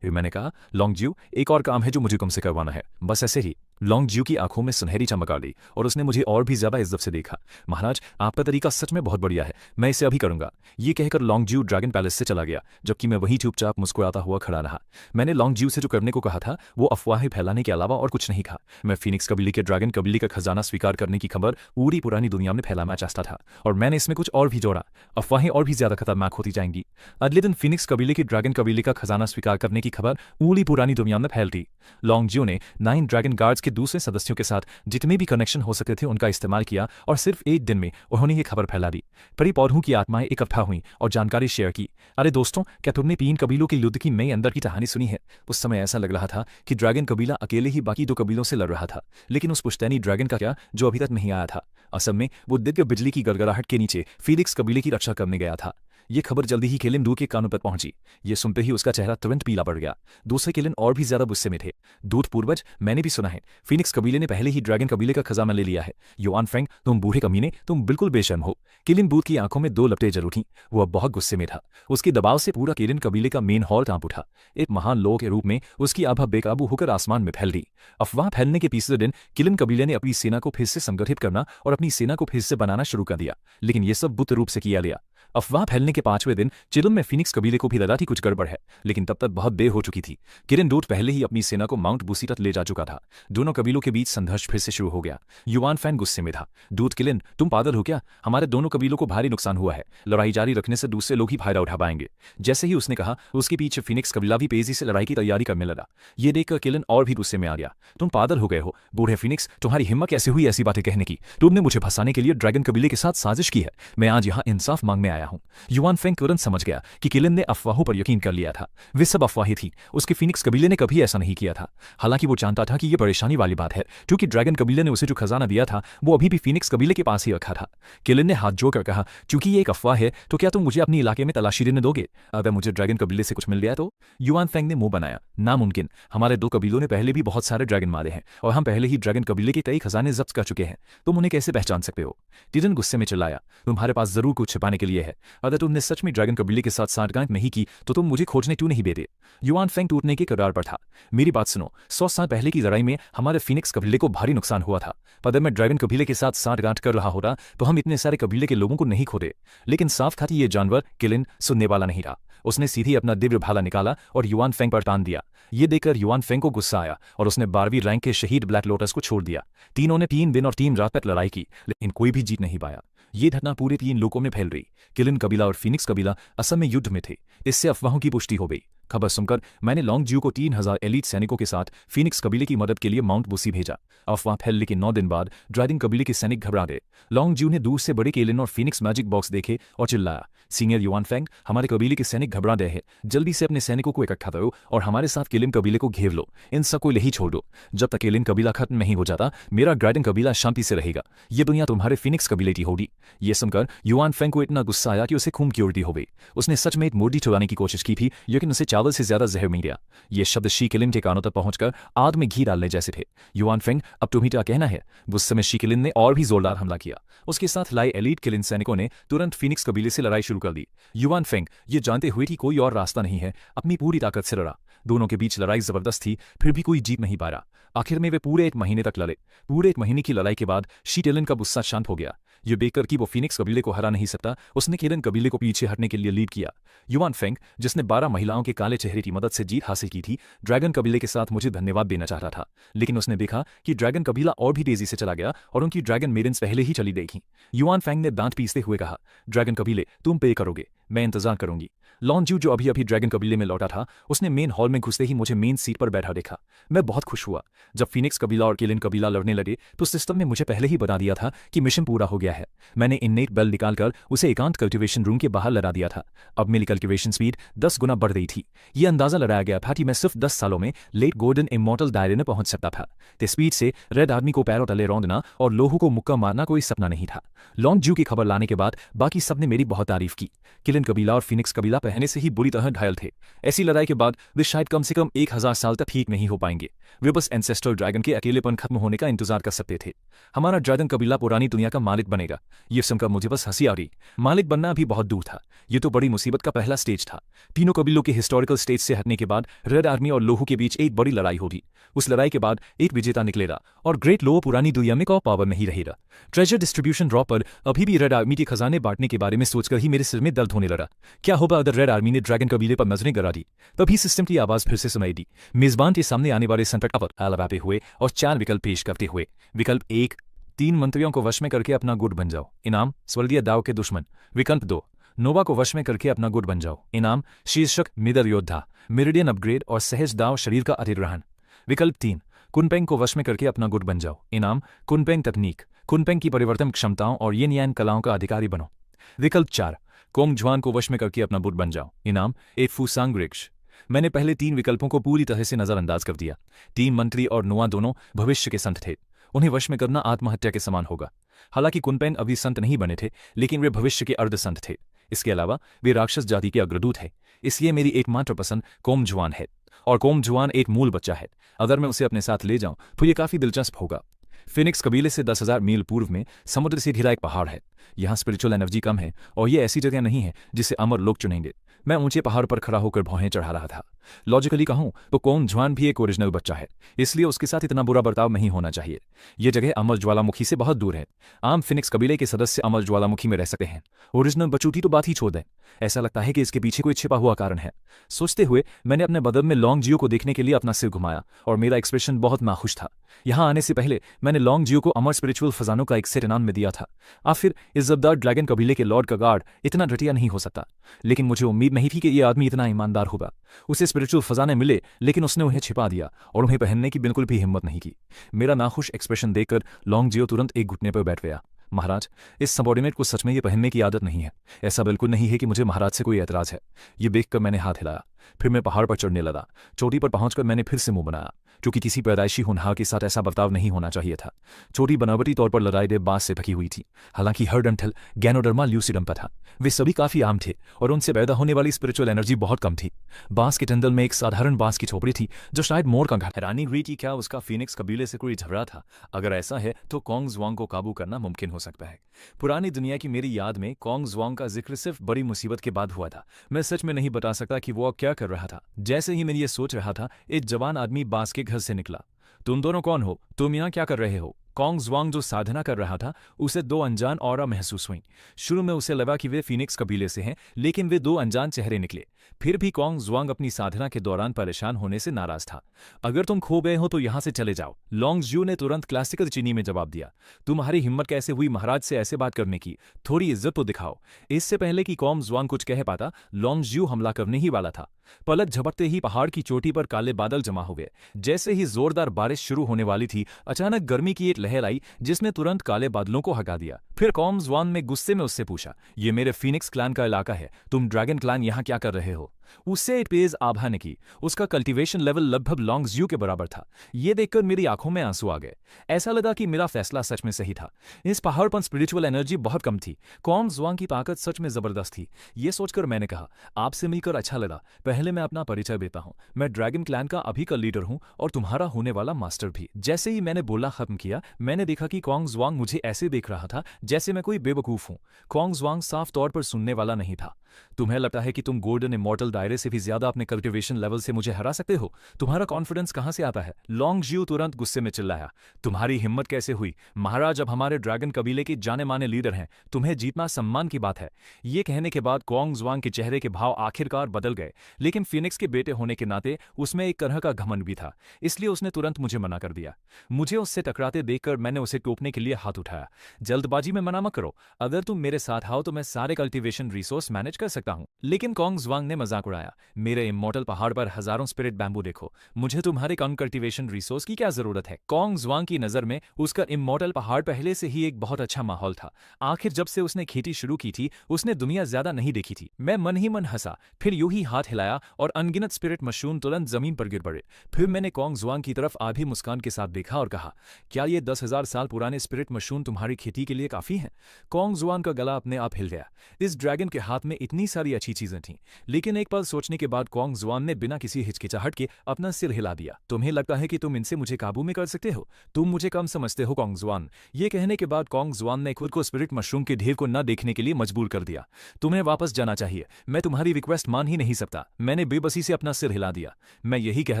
फिर मैंने कहा, लॉन्ग जियो, एक और काम है जो मुझे तुमसे करवाना है, बस ऐसे ही। लॉन्ग जियो की आंखों में सुनहरी चमक आ गई और उसने मुझे और भी ज्यादा इज्जत से देखा। महाराज, आपका तरीका सच में बहुत बढ़िया है, मैं इसे अभी करूंगा। ये कहकर लॉन्ग जियो ड्रैगन पैलेस से चला गया, जबकि मैं वहीं चुपचाप मुस्कुराता हुआ खड़ा रहा। मैंने लॉन्ग जियो से जो करने को कहा था वो अफवाहें फैलाने के अलावा और कुछ नहीं कहा। मैं फीनिक्स कबीले के ड्रैगन कबीले का खजाना स्वीकार करने की खबर पूरी पुरानी दुनिया में फैलाना चाहता था और मैंने इसमें कुछ और भी जोड़ा। अफवाहें और भी ज्यादा खतरनाक होती जाएंगी। अगले दिन फीनिक्स कबीले के ड्रैगन कबीले का खजाना स्वीकार करने की खबर पूरी पुरानी दुनिया में फैलती। लॉन्ग जियो ने 9 ड्रैगन गार्ड्स के दूसरे सदस्यों के साथ जितने भी कनेक्शन हो सकते थे उनका इस्तेमाल किया और सिर्फ 1 दिन में उन्होंने ये खबर फैला दी। परी पौधों की आत्माएं इकट्ठा हुई और जानकारी शेयर की। अरे दोस्तों, क्या तुमने 3 कबीलों के युद्ध की नई अंदर की कहानी सुनी है? उस समय ऐसा लग रहा था कि ड्रैगन कबीला अकेले ही बाकी 2 कबीलों से लड़ रहा था, लेकिन उस पुश्तैनी ड्रैगन का क्या जो अभी तक नहीं आया था? असम में वो दिव्य बिजली की गड़गड़ाहट के नीचे फीनिक्स कबीले की रक्षा करने गया था। ये खबर जल्दी ही केलिन दूत के कानों पर पहुंची। ये सुनते ही उसका चेहरा तुरंत पीला पड़ गया। दूसरे केलिन और भी ज्यादा गुस्से में थे। दूत पूर्वज, मैंने भी सुना है फीनिक्स कबीले ने पहले ही ड्रैगन कबीले का खजाना ले लिया है। युआन फेंग, तुम बूढ़े कमीने, तुम बिल्कुल बेशर्म हो। केलिन दूत की आंखों में 2 लपटें जरूर थीं। वो अब बहुत गुस्से में था। उसके दबाव से पूरा केलिन कबीले का मेन हॉल कांप उठा। एक महान लोक के रूप में उसकी आभा बेकाबू होकर आसमान में फैल गई। अफवाह फैलने के तीसरे दिन केलिन कबीले ने अपनी सेना को फिर से संगठित करना और अपनी सेना को फिर से बनाना शुरू कर दिया, लेकिन ये सब बुत रूप से किया गया। अफवाह फैलने के 5वें दिन चिलम में फीनिक्स कबीले को भी लगा थी कुछ गड़बड़ है, लेकिन तब तक बहुत देर हो चुकी थी। किरण दूत पहले ही अपनी सेना को माउंट बुसी तक ले जा चुका था। दोनों कबीलों के बीच संघर्ष फिर से शुरू हो गया। युआन फेंग गुस्से में था। दूत किलिन, तुम पागल हो क्या? हमारे दोनों कबीलों को भारी नुकसान हुआ है। लड़ाई जारी रखने से दूसरे लोग ही फायदा उठा पाएंगे। जैसे ही उसने कहा, उसके पीछे फीनिक्स कबीला भी तेजी से लड़ाई की तैयारी करने लगा। ये देखकर किलिन और भी गुस्से में आ गया। तुम पागल हो गए हो बूढ़े फीनिक्स, तुम्हारी हिम्मत कैसे हुई ऐसी बातें कहने की? तुमने मुझे फंसाने के लिए ड्रैगन कबीले के साथ साजिश की है। मैं आज यहाँ इंसाफ मांगने आया आया हूँ। युआन फेंग तुरंत समझ गया कि किलिन ने अफवाहों पर यकीन कर लिया था। वे सब अफवाहें थी, उसके फीनिक्स कबीले ने कभी ऐसा नहीं किया था। हालांकि वो जानता था कि यह परेशानी वाली बात है, क्योंकि ड्रैगन कबीले ने उसे जो खजाना दिया था वो अभी भी फीनिक्स कबीले के पास ही रखा था। किलिन ने हाथ जोड़कर कहा, क्योंकि ये एक अफवाह है तो क्या तुम मुझे अपने इलाके में तलाशी देने दोगे? अगर मुझे ड्रैगन कबीले से कुछ मिल गया तो? युआन फेंग ने मुंह बनाया, नामुमकिन। हमारे दो कबीलों ने पहले भी बहुत सारे ड्रैगन मारे हैं और हम पहले ही ड्रैगन कबीले के कई खजाने जब्त कर चुके हैं। तुम उन्हें कैसे पहचान सकते हो? टिडन गुस्से में चिल्लाया, तुम्हारे पास जरूर कुछ छिपाने के लिए है। अगर तुमने सच में ड्रैगन कबीले के साथ सांठगांठ नहीं की तो तुम मुझे खोजने क्यों नहीं भेजे? युआन फेंग टूटने के कगार पर था। मेरी बात सुनो, 100 साल पहले की लड़ाई में हमारे फीनिक्स कबीले को भारी नुकसान हुआ था। पर अगर मैं ड्रैगन कबीले के साथ सांठगांठ कर रहा होता तो हम इतने सारे कबीले के लोगों को नहीं खोते। लेकिन साफ खाती ये जानवर किलिन सुनने वाला नहीं रहा। उसने सीधी अपना दिव्य भाला निकाला और युआन फेंग पर तान दिया। ये देखकर युआन फेंग को गुस्सा आया और उसने 12वीं रैंक के शहीद ब्लैक लोटस को छोड़ दिया। तीनों ने 3 दिन और 3 रात तक लड़ाई की, लेकिन कोई भी जीत नहीं पाया। ये घटना पूरे 3 लोकों में फैल रही। किलिन कबीला और फीनिक्स कबीला असम में युद्ध में थे। इससे अफवाहों की पुष्टि हो गई। खबर सुनकर मैंने लॉन्गज्यू को 3000 एलीट सैनिकों के साथ फीनिक्स कबीले की मदद के लिए माउंट बुसी भेजा। अफवाह फैलने के 9 दिन बाद ड्रैगन कबीले के सैनिक घबरा गए। लॉन्गज्यू ने दूर से बड़े केलिन और फीनिक्स मैजिक बॉक्स देखे और चिल्लाया, सीनियर युआन फेंग, हमारे कबीले के सैनिक घबरा गए हैं। जल्दी से अपने सैनिकों को इकट्ठा करो और हमारे साथ किलिन कबीले को घेर लो। इन सबको यही छोड़ दो। जब तक किलिन कबीला खत्म नहीं हो जाता मेरा ड्रैगन कबीला शांति से रहेगा। ये दुनिया तुम्हारे फीनिक्स कबीले की होगी। ये सुनकर युआन फेंग को इतना गुस्सा आया कि उसे खून की उल्टी हो गई। उसने सच में एक मूर्ति चुराने की कोशिश की थी, लेकिन उसे चावल से ज्यादा जहर मिल गया। ये शब्द शी किलिन के कानों तक पहुंचकर आग में घी डालने जैसे थे। युआन फेंग, अब तुम्हें क्या कहना है? उस समय शी किलिन ने और भी जोरदार हमला किया। उसके साथ लाए एलीट किलिन सैनिकों ने तुरंत फीनिक्स कबीले से लड़ाई शुरू कर दी। युआन फेंग ये जानते हुए कि कोई और रास्ता नहीं है, अपनी पूरी ताकत से लड़ा। दोनों के बीच लड़ाई जबरदस्त थी, फिर भी कोई जीत नहीं पा रहा। आखिर में वे पूरे 1 महीने तक लड़े। पूरे 1 महीने की लड़ाई के बाद शी किलिन का गुस्सा शांत हो गया। ये देखकर कि वो फीनिक्स कबीले को हरा नहीं सकता, उसने किलिन कबीले को पीछे हटने के लिए लीड किया। युआन फेंग, जिसने 12 महिलाओं के काले चेहरे की मदद से जीत हासिल की थी, ड्रैगन कबीले के साथ मुझे धन्यवाद देना चाहता था, लेकिन उसने देखा कि ड्रैगन कबीला और भी तेजी से चला गया और उनकी ड्रैगन मेडन्स पहले ही चली गई थीं। युआन फेंग ने दांत पीसते हुए कहा, ड्रैगन कबीले, तुम पे करोगे, मैं इंतजार करूंगी। लॉन्गज्यू, जो अभी अभी ड्रैगन कबीले में लौटा था, उसने मेन हॉल में घुसते ही मुझे मेन सीट पर बैठा देखा। मैं बहुत खुश हुआ। जब फीनिक्स कबीला और किलिन कबीला लड़ने लगे तो सिस्टम ने मुझे पहले ही बता दिया था कि मिशन पूरा हो गया है। मैंने इननेट बेल निकालकर उसे एकांत कल्टिवेशन रूम के बाहर लगा दिया था। अब मेरी कल्टिवेशन स्पीड 10 गुना बढ़ गई थी। यह अंदाजा लगाया गया था कि मैं सिर्फ 10 सालों में लेट गोल्डन इमॉर्टल दायरे में पहुंच सकता था। ते स्पीड से रेड आर्मी को पैरों तले रौंदना और लोहू को मुक्का मारना कोई सपना नहीं था। लॉन्गज्यू की खबर लाने के बाद बाकी सबने मेरी बहुत तारीफ की। किलिन कबीला और फीनिक्स कबीला पहले से ही बुरी तरह घायल थे। ऐसी लड़ाई के बाद वे शायद कम से कम 1000 साल तक ठीक नहीं हो पाएंगे। वे बस एंसेस्ट्रल ड्रैगन के अकेलेपन खत्म होने का इंतजार कर सकते थे। हमारा ड्रैगन कबीला पुरानी दुनिया का मालिक बनेगा। ये सुनकर मुझे बस हंसी आ रही। मालिक बनना अभी बहुत दूर था। ये तो बड़ी मुसीबत का पहला स्टेज था। तीनों कबीलों के हिस्टोरिकल स्टेज से हटने के बाद रेड आर्मी और लोहू के बीच एक बड़ी लड़ाई होगी। उस लड़ाई के बाद एक विजेता निकलेगा और ग्रेट लोह पुरानी दुनिया में कोई पावर नहीं रहेगा। ट्रेजर डिस्ट्रीब्यूशन ड्रॉप पर अभी भी रेड आर्मी के खजाने बांटने के बारे में सोचकर ही मेरे सिर में दर्द होने लगा। क्या होगा अगर रेड आर्मी ने ड्रैगन कबीले पर नजरें गड़ा दी? तभी सिस्टम की आवाज फिर से सुनाई दी, मेजबान के सामने आने वाले संकट पर लगाते हुए और 4 विकल्प पेश करते हुए। विकल्प 1, 3 मंत्रियों को वश में करके अपना गुट बन जाओ, इनाम स्वर्गीय दाव के दुश्मन। विकल्प 2, नोवा को वश में करके अपना गुट बन जाओ, इनाम शीर्षक मिदर योद्धा, मेरिडियन अपग्रेड और सहज दाव शरीर का अधिग्रहण। विकल्प 3, कुनपेंग को वश में करके अपना गुट बन जाओ, इनाम कुनपेंग तकनीक, कुनपेंग की परिवर्तन क्षमताओं और येन यान कलाओं का अधिकारी बनो। विकल्प 4, कोंग जुआन को वश में करके अपना गुट बन जाओ, इनाम एक फूसांग वृक्ष। मैंने पहले 3 विकल्पों को पूरी तरह से नजरअंदाज कर दिया। 3 मंत्री और नोआ दोनों भविष्य के संत थे। उन्हें वश में करना आत्महत्या के समान होगा। हालांकि कुनपेन अभी संत नहीं बने थे, लेकिन वे भविष्य के अर्ध संत थे। इसके अलावा वे राक्षस जाति के अग्रदूत हैं। इसलिए मेरी एकमात्र पसंद कोम जुआन है, और कोम जुआन एक मूल बच्चा है। अगर मैं उसे अपने साथ ले जाऊं तो ये काफी दिलचस्प होगा। फिनिक्स कबीले से 10,000 मील पूर्व में समुद्र से घिरा एक पहाड़ है। यहाँ स्पिरिचुअल एनर्जी कम है और ये ऐसी जगह नहीं है जिसे अमर लोग चुनेंगे। मैं ऊंचे पहाड़ पर खड़ा होकर भौहें चढ़ा रहा था। लॉजिकली कहूं तो कोन जुआन भी एक ओरिजिनल बच्चा है, इसलिए उसके साथ इतना बुरा बर्ताव नहीं होना चाहिए। यह जगह अमर ज्वालामुखी से बहुत दूर है। आम फिनिक्स कबीले के सदस्य अमर ज्वालामुखी में रह सकते हैं। ओरिजिनल बचूती तो बात ही छोड़ दें। ऐसा लगता है कि इसके पीछे कोई छिपा हुआ कारण है। सोचते हुए मैंने अपने बदन में लॉन्गजियो को देखने के लिए अपना सिर घुमाया और मेरा एक्सप्रेशन बहुत नाखुश था। यहाँ आने से पहले मैंने लॉन्गजियो को अमर स्पिरिचुअल खजानों का एक सेट इनाम में दिया था। आखिर इज्जतदार ड्रैगन कबीले के लॉर्ड का गार्ड इतना घटिया नहीं हो सकता, लेकिन मुझे उम्मीद नहीं थी कि यह आदमी इतना ईमानदार होगा। उसे स्पिरिचुअल खजाने मिले, लेकिन उसने उन्हें छिपा दिया और उन्हें पहनने की बिल्कुल भी हिम्मत नहीं की। मेरा नाखुश एक्सप्रेशन देखकर लॉन्गजियो तुरंत एक घुटने पर बैठ गया। महाराज, इस सबॉर्डिनेट को सच में ये पहनने की आदत नहीं है। ऐसा बिल्कुल नहीं है कि मुझे महाराज से कोई एतराज है। ये देखकर मैंने हाथ हिलाया। फिर मैं पहाड़ पर चढ़ने लगा। चोटी पर पहुंचकर मैंने फिर से मुंह बनाया, क्योंकि किसी पैदाइशी होनहार के साथ ऐसा बर्ताव नहीं होना चाहिए था। चोटी बनावटी तौर पर लड़ाईदेह बांस से ढकी हुई थी। हालांकि हर डंठल गैनोडर्मा ल्यूसिडम पर था। वे सभी काफी आम थे और उनसे पैदा होने वाली स्पिरिचुअल एनर्जी बहुत कम थी। बांस के टंडल में एक साधारण बांस की झोपड़ी थी, जो शायद मोर का घर। हैरानी हुई कि क्या उसका फीनिक्स कबीले से कोई झगड़ा था? अगर ऐसा है तो कॉन्ग जुआंग को काबू करना मुमकिन हो सकता है। पुरानी दुनिया की मेरी याद में कॉन्ग जुआंग का जिक्र सिर्फ बड़ी मुसीबत के बाद हुआ था। मैं सच में नहीं बता सकता कि वो क्या कर रहा था। जैसे ही मैं ये सोच रहा था, एक जवान आदमी बांस के घर से निकला। तुम दोनों कौन हो? तुम यहाँ क्या कर रहे हो? कॉन्ग जुआंग जो साधना कर रहा था, उसे दो अनजान ऑरा महसूस हुई। शुरू में उसे लगा कि वे फीनिक्स कबीले से हैं, लेकिन वे दो अनजान चेहरे निकले। फिर भी कॉन्ग जुआंग अपनी साधना के दौरान परेशान होने से नाराज था। अगर तुम खो गए हो तो यहां से चले जाओ, लोंगज्यू ने तुरंत क्लासिकल चीनी में जवाब दिया। तुम्हारी हिम्मत कैसे हुई महाराज से ऐसे बात करने की? थोड़ी इज्जत तो दिखाओ। इससे पहले कि कॉन्ग जुआंग कुछ कह पाता, लोंगज्यू हमला करने ही वाला था। पलक झपकते ही पहाड़ की चोटी पर काले बादल जमा हो गए। जैसे ही जोरदार बारिश शुरू होने वाली थी, अचानक गर्मी की एक लहर आई जिसने तुरंत काले बादलों को हटा दिया। फिर कॉन्ग जुआंग ने गुस्से में उससे पूछा, ये मेरे फीनिक्स क्लैन का इलाका है, तुम ड्रैगन क्लैन यहाँ क्या कर रहे हो? उससे एक तेज आभा ने की। उसका कल्टीवेशन लेवल लगभग लोंगज्यू के बराबर था। यह देखकर मेरी आंखों में आंसू आ गए। ऐसा लगा कि मेरा फैसला सच में सही था। इस पहाड़ पर स्पिरिचुअल एनर्जी बहुत कम थी। कॉन्ग जुआंग की ताकत सच में जबरदस्त थी। यह सोचकर मैंने कहा, आपसे मिलकर अच्छा लगा। पहले मैं अपना परिचय देता हूं। मैं ड्रैगन क्लैन का अभी का लीडर हूं और तुम्हारा होने वाला मास्टर भी। जैसे ही मैंने बोलना खत्म किया, मैंने देखा कि कॉन्ग जुआंग मुझे ऐसे देख रहा था जैसे मैं कोई बेवकूफ हूं। कॉन्ग जुआंग साफ तौर पर सुनने वाला नहीं था। तुम्हें लगता है कि तुम गोल्डन इमॉर्टल दायरे से भी ज्यादा अपने कल्टिवेशन लेवल से मुझे हरा सकते हो? तुम्हारा कॉन्फिडेंस कहां से आता है? लोंगज्यू तुरंत गुस्से में चिल्लाया, तुम्हारी हिम्मत कैसे हुई? महाराज अब हमारे ड्रैगन कबीले के जाने माने लीडर हैं, तुम्हें जीतना सम्मान की बात है। ये कहने के बाद कॉन्ग जुआंग के चेहरे के भाव आखिरकार बदल गए, लेकिन फिनिक्स के बेटे होने के नाते उसमें एक तरह का घमंड भी था। इसलिए उसने तुरंत मुझे मना कर दिया। मुझे उससे टकराते देखकर मैंने उसे टोकने के लिए हाथ उठाया। जल्दबाजी में मना मत करो। अगर तुम मेरे साथ आओ तो मैं सारे कल्टीवेशन रिसोर्स मैनेज कर सकता हूं। लेकिन कॉन्ग जुआंग ने मजाक उड़ाया, मेरे इमॉर्टल पहाड़ पर हजारों स्पिरिट बैम्बू देखो, मुझे तुम्हारे कम कल्टीवेशन रिसोर्स की क्या जरूरत है? कॉन्ग जुआंग की नजर में उसका इमॉर्टल पहाड़ पहले से ही एक बहुत अच्छा माहौल था। आखिर जब से उसने खेती शुरू की थी, उसने दुनिया ज्यादा नहीं देखी थी। मैं मन ही मन हंसा, फिर यूं ही हाथ हिलाया और अनगिनत स्पिरिट मशरूम तुरंत जमीन पर गिर पड़े। फिर मैंने कॉन्ग जुआंग की तरफ आधी मुस्कान के साथ देखा और कहा, क्या ये 10,000 साल पुराने स्पिरिट मशरूम तुम्हारी खेती के लिए काफी हैं? कॉन्ग जुआंग का गला अपने आप हिल गया। इस ड्रैगन के हाथ में इतनी सारी अच्छी चीजें थीं, लेकिन एक पल सोचने के बाद कॉन्ग जुआंग ने बिना किसी हिचकिचाहट के अपना सिर हिला दिया। तुम्हें लगता है कि तुम इनसे मुझे काबू में कर सकते हो? तुम मुझे कम समझते हो कॉन्ग जुआंग। ये कहने के बाद कॉन्ग जुआंग ने खुद को स्पिरिट मशरूम के ढेर को न देखने के लिए मजबूर कर दिया। तुम्हें वापस जाना चाहिए, मैं तुम्हारी रिक्वेस्ट मान ही नहीं सकता। मैंने बेबसी से अपना सिर हिला दिया। मैं यही कह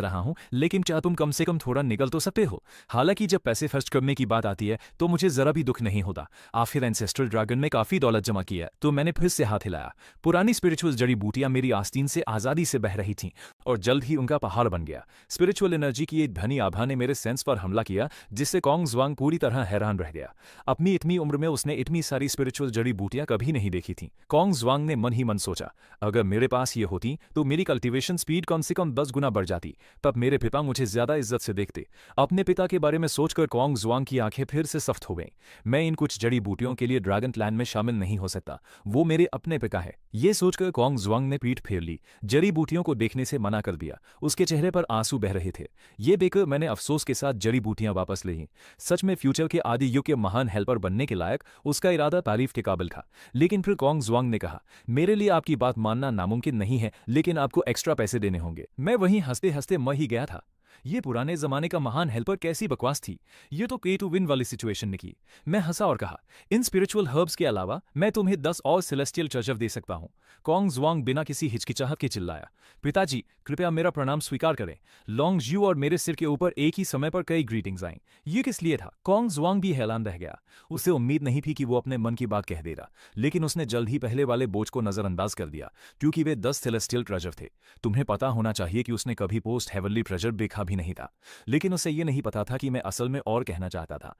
रहा हूं, लेकिन क्या तुम कम से कम थोड़ा निकल तो सकते हो? हालांकि जब पैसे खर्च करने की बात आती है तो मुझे जरा भी दुख नहीं होता। आखिर एंसेस्ट्रल ड्रैगन में काफी दौलत जमा की है। तो मैंने फिर से हाथ हिलाया। पुरानी स्पिरिचुअल जड़ी बूटियां मेरी आस्तीन से आजादी से बह रही थीं और जल्द ही उनका पहाड़ बन गया। स्पिरिचुअल एनर्जी की एक धनी आभा ने मेरे सेंस पर हमला किया, जिससे कॉन्ग जुआंग पूरी तरह हैरान रह गया। अपनी इतनी उम्र में उसने इतनी सारी स्पिरिचुअल जड़ी बूटियां कभी नहीं देखी थीं। कॉन्ग जुआंग ने मन ही मन सोचा, अगर मेरे पास ये होती तो मेरी कल्टीवेशन स्पीड कम से कम 10 गुना बढ़ जाती। तब मेरे पिता मुझे ज्यादा इज्जत से देखते। अपने पिता के बारे में सोचकर कॉन्ग जुआंग की आंखें फिर से सख्त हो गईं। मैं इन कुछ जड़ी बूटियों के लिए ड्रैगन क्लैन में शामिल नहीं हो सकता। वो मेरे अपने पिता है। ये सोचकर कॉन्ग जुआंग ने पीठ फेर ली, जड़ी बूटियों को देखने से मना कर दिया। उसके चेहरे पर आंसू बह रहे थे। ये देखकर मैंने अफसोस के साथ जड़ी बूटियां वापस ली। सच में फ्यूचर के आदि युग के महान हेल्पर बनने के लायक उसका इरादा तारीफ के काबिल था। लेकिन फिर कॉन्ग जुआंग ने कहा, मेरे लिए आपकी बात मानना नामुमकिन नहीं है, लेकिन आपको एक्स्ट्रा पैसे देने होंगे। मैं वहीं हंसते हंसते मर ही गया था। ये पुराने जमाने का महान हेल्पर कैसी बकवास थी। ये तो पे टू विन वाली सिचुएशन निकली। मैं हंसा और कहा, इन स्पिरिचुअल हर्ब्स के अलावा मैं तुम्हें 10 और सेलेस्टियल ट्रेजर दे सकता हूं। कॉन्ग जुआंग बिना किसी हिचकिचाहट के चिल्लाया, पिताजी कृपया मेरा प्रणाम स्वीकार करें। लोंगज्यू और मेरे सिर के ऊपर एक ही समय पर कई ग्रीटिंग्स आईं। ये किस लिए था? कॉन्ग जुआंग भी हैरान रह गया। उसे उम्मीद नहीं थी कि वो अपने मन की बात कह देगा, लेकिन उसने जल्द ही पहले वाले बोझ को नजरअंदाज कर दिया, क्योंकि वे 10 सेलेस्टियल ट्रेजर थे। तुम्हें पता होना चाहिए कि उसने कभी पोस्ट हेवनली ट्रेजर देखा भी नहीं था, लेकिन उसे ये नहीं पता था कि मैं असल में और कहना चाहता था।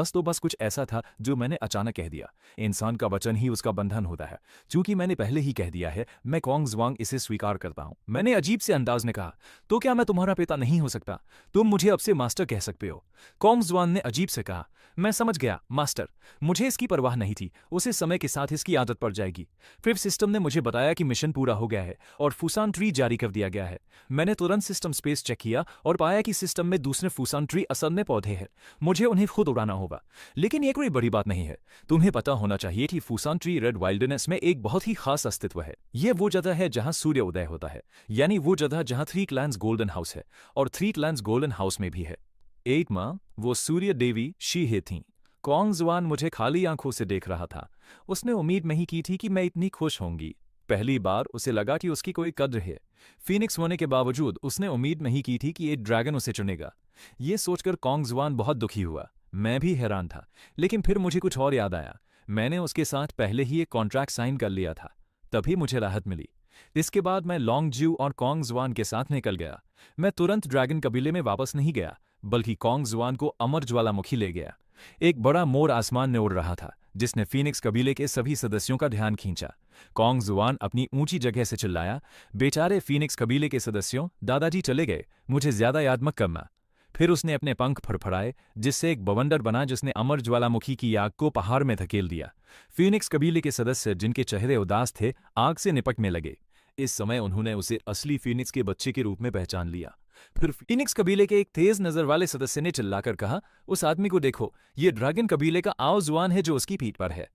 तो बस कुछ ऐसा था जो मैंने अचानक कह दिया। इंसान का वचन ही उसका बंधन होता है। चूंकि मैंने पहले ही कह दिया है, मैं कॉन्ग जुआंग इसे स्वीकार करता हूं। मैंने अजीब से अंदाज में कहा, तो क्या मैं तुम्हारा पिता नहीं हो सकता? तुम मुझे अब से मास्टर कह सकते हो। कॉन्ग जुआन ने अजीब से कहा, मैं समझ गया मास्टर। मुझे इसकी परवाह नहीं थी, उसे समय के साथ इसकी आदत पड़ जाएगी। फिर सिस्टम ने मुझे बताया कि मिशन पूरा हो गया है और फूसान ट्री जारी कर दिया गया है। मैंने तुरंत सिस्टम स्पेस चेक किया और पाया कि सिस्टम में दूसरे फूसान ट्री असल में पौधे हैं। मुझे उन्हें खुद उड़ाना होगा, लेकिन ये कोई बड़ी बात नहीं है। तुम्हें पता होना चाहिए कि फूसान ट्री रेड वाइल्डनेस में एक बहुत ही खास अस्तित्व है। यह वो जगह है जहां सूर्य उदय होता है, यानी वो जगह जहां थ्री क्लैंस गोल्डन हाउस है, और थ्री क्लैंस गोल्डन हाउस में भी है। 8 माँ, वो सूर्य देवी शी थीं। कॉन्ग जुआन मुझे खाली आंखों से देख रहा था। उसने उम्मीद नहीं की थी कि मैं इतनी खुश होंगी। पहली बार उसे लगा कि उसकी कोई कद्र है। फीनिक्स होने के बावजूद उसने उम्मीद नहीं की थी कि एक ड्रैगन उसे चुनेगा। ये सोचकर कॉन्ग जुआन बहुत दुखी हुआ। मैं भी हैरान था, लेकिन फिर मुझे कुछ और याद आया। मैंने उसके साथ पहले ही एक कॉन्ट्रैक्ट साइन कर लिया था, तभी मुझे राहत मिली। इसके बाद मैं लॉन्ग ज्यू और कॉन्ग जुआन के साथ निकल गया। मैं तुरंत ड्रैगन कबीले में वापस नहीं गया, बल्कि कॉन्ग जुआन को अमर ज्वालामुखी ले गया। एक बड़ा मोर आसमान में उड़ रहा था, जिसने फीनिक्स कबीले के सभी सदस्यों का ध्यान खींचा। कॉन्ग जुआन अपनी ऊंची जगह से चिल्लाया, बेचारे फीनिक्स कबीले के सदस्यों, दादाजी चले गए, मुझे ज्यादा याद मत करना। फिर उसने अपने पंख फड़फड़ाए, जिससे एक बवंडर बना जिसने अमर ज्वालामुखी की आग को पहाड़ में धकेल दिया। फीनिक्स कबीले के सदस्य, जिनके चेहरे उदास थे, आग से निपटने लगे। इस समय उन्होंने उसे असली फीनिक्स के बच्चे के रूप में पहचान लिया। फिर फीनिक्स कबीले के एक तेज नजर वाले सदस्य ने चिल्लाकर कहा, उस आदमी को देखो, ये ड्रैगन कबीले का आओ जुआन है जो उसकी पीठ पर है।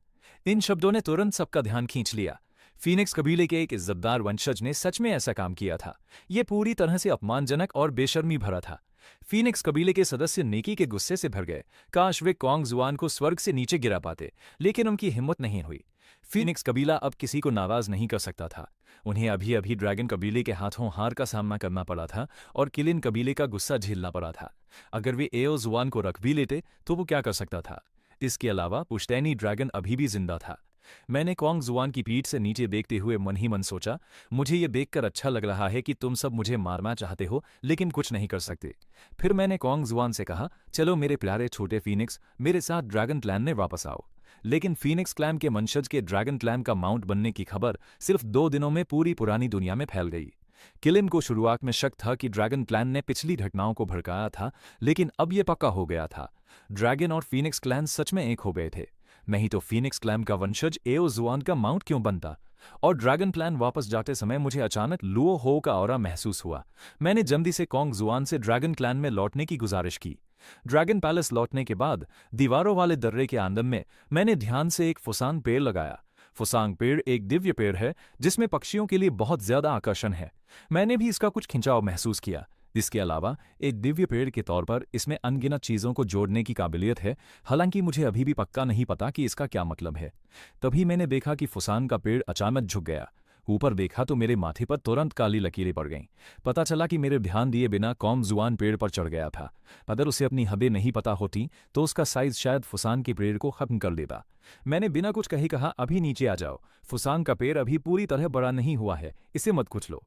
इन शब्दों ने तुरंत सबका ध्यान खींच लिया। फीनिक्स कबीले के एक इज्जतदार वंशज ने सच में ऐसा काम किया था। यह पूरी तरह से अपमानजनक और बेशर्मी भरा था। फीनिक्स कबीले के सदस्य नेकी के गुस्से से भर गए। काश वे कॉन्ग जुआन को स्वर्ग से नीचे गिरा पाते, लेकिन उनकी हिम्मत नहीं हुई। फीनिक्स कबीला अब किसी को नाराज नहीं कर सकता था। उन्हें अभी अभी ड्रैगन कबीले के हाथों हार का सामना करना पड़ा था और किलिन कबीले का गुस्सा झेलना पड़ा था। अगर वे एओ जुआन को रख भी लेते तो वो क्या कर सकता था? इसके अलावा पुश्तैनी ड्रैगन अभी भी जिंदा था। मैंने कॉन्ग जुआन की पीठ से नीचे देखते हुए मन ही मन सोचा, मुझे ये देखकर अच्छा लग रहा है कि तुम सब मुझे मारना चाहते हो, लेकिन कुछ नहीं कर सकते। फिर मैंने कॉन्ग जुआन से कहा, चलो मेरे प्यारे छोटे फीनिक्स, मेरे साथ ड्रैगन क्लैन में वापस आओ। लेकिन फीनिक्स क्लैन के वंशज के ड्रैगन क्लैन का माउंट बनने की खबर सिर्फ 2 दिनों में पूरी पुरानी दुनिया में फैल गई। किलिन को शुरुआत में शक था कि ड्रैगन क्लैन ने पिछली घटनाओं को भड़काया था, लेकिन अब यह पक्का हो गया था। ड्रैगन और फीनिक्स क्लैन सच में एक हो गए थे। नहीं तो फीनिक्स क्लैन का वंशज एओ जुआन का माउंट क्यों बनता? और ड्रैगन क्लैन वापस जाते समय मुझे अचानक लुओ हो का ऑरा महसूस हुआ। मैंने जल्दी से कॉन्ग जुआन से ड्रैगन क्लैन में लौटने की गुजारिश की। ड्रैगन पैलेस लौटने के बाद दीवारों वाले दर्रे के आंगन में मैंने ध्यान से एक फुसान पेड़ लगाया। फुसांग पेड़ एक दिव्य पेड़ है जिसमें पक्षियों के लिए बहुत ज्यादा आकर्षण है। मैंने भी इसका कुछ खिंचाव महसूस किया। इसके अलावा एक दिव्य पेड़ के तौर पर इसमें अनगिनत चीजों को जोड़ने की काबिलियत है, हालांकि मुझे अभी भी पक्का नहीं पता कि इसका क्या मतलब है। तभी मैंने देखा कि फुसान का पेड़ अचानक झुक गया। ऊपर देखा तो मेरे माथे पर तुरंत काली लकीरें पड़ गईं। पता चला कि मेरे ध्यान दिए बिना कॉन्ग जुआन पेड़ पर चढ़ गया था। अगर उसे अपनी हदें नहीं पता होती तो उसका साइज शायद फुसान के पेड़ को खत्म कर देता। मैंने बिना कुछ कहे कहा, अभी नीचे आ जाओ, फुसान का पेड़ अभी पूरी तरह बड़ा नहीं हुआ है, इसे मत कुचलो। लो।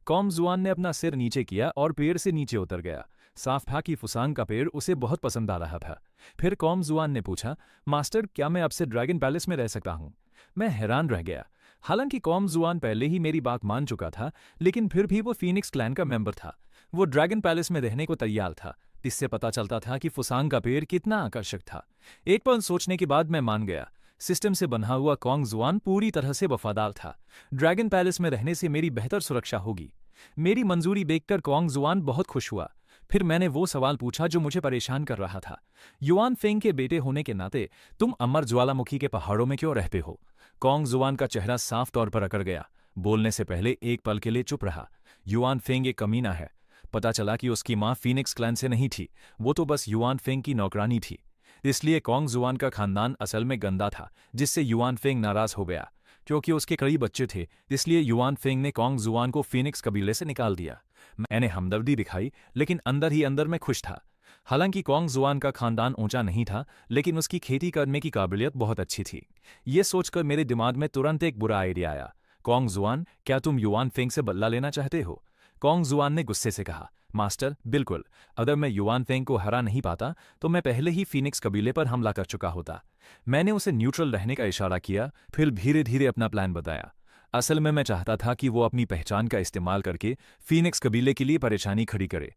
कॉन्ग जुआन ने अपना सिर नीचे किया और पेड़ से नीचे उतर गया। साफ था कि फुसान का पेड़ उसे बहुत पसंद आ रहा था। फिर कॉन्ग जुआन ने पूछा, मास्टर, क्या मैं आपसे ड्रैगन पैलेस में रह सकता हूँ? मैं हैरान रह गया। हालांकि कॉन्ग जुआन पहले ही मेरी बात मान चुका था, लेकिन फिर भी वो फीनिक्स क्लैन का मेंबर था। वो ड्रैगन पैलेस में रहने को तैयार था। इससे पता चलता था कि फुसान का पेड़ कितना आकर्षक था। एक पल सोचने के बाद मैं मान गया। सिस्टम से बंधा हुआ कॉन्ग जुआन पूरी तरह से वफादार था। ड्रैगन पैलेस में रहने से मेरी बेहतर सुरक्षा होगी। मेरी मंजूरी देखकर कॉन्ग जुआन बहुत खुश हुआ। फिर मैंने वो सवाल पूछा जो मुझे परेशान कर रहा था। युआन फेंग के बेटे होने के नाते तुम अमर ज्वालामुखी के पहाड़ों में क्यों रहते हो? कॉन्ग जुआन का चेहरा साफ तौर पर अकड़ गया। बोलने से पहले एक पल के लिए चुप रहा। युआन फेंग एक कमीना है। पता चला कि उसकी मां फीनिक्स क्लैन से नहीं थी, वो तो बस युआन फेंग की नौकरानी थी। इसलिए कॉन्ग जुआन का खानदान असल में गंदा था, जिससे युआन फेंग नाराज हो गया। क्योंकि उसके कई बच्चे थे, इसलिए युआन फेंग ने कॉन्ग जुआन को फीनिक्स कबीले से निकाल दिया। मैंने हमदर्दी दिखाई, लेकिन अंदर ही अंदर मैं खुश था। हालांकि कॉन्ग जुआन का खानदान ऊंचा नहीं था, लेकिन उसकी खेती करने की काबिलियत बहुत अच्छी थी। ये सोचकर मेरे दिमाग में तुरंत एक बुरा आइडिया आया। कॉन्ग जुआन, क्या तुम युआन फेंग से बदला लेना चाहते हो? कॉन्ग जुआन ने गुस्से से कहा, मास्टर, बिल्कुल, अगर मैं युआन फेंग को हरा नहीं पाता तो मैं पहले ही फीनिक्स कबीले पर हमला कर चुका होता। मैंने उसे न्यूट्रल रहने का इशारा किया, फिर धीरे धीरे अपना प्लान बताया। असल में मैं चाहता था कि वो अपनी पहचान का इस्तेमाल करके फीनिक्स कबीले के लिए परेशानी खड़ी करे।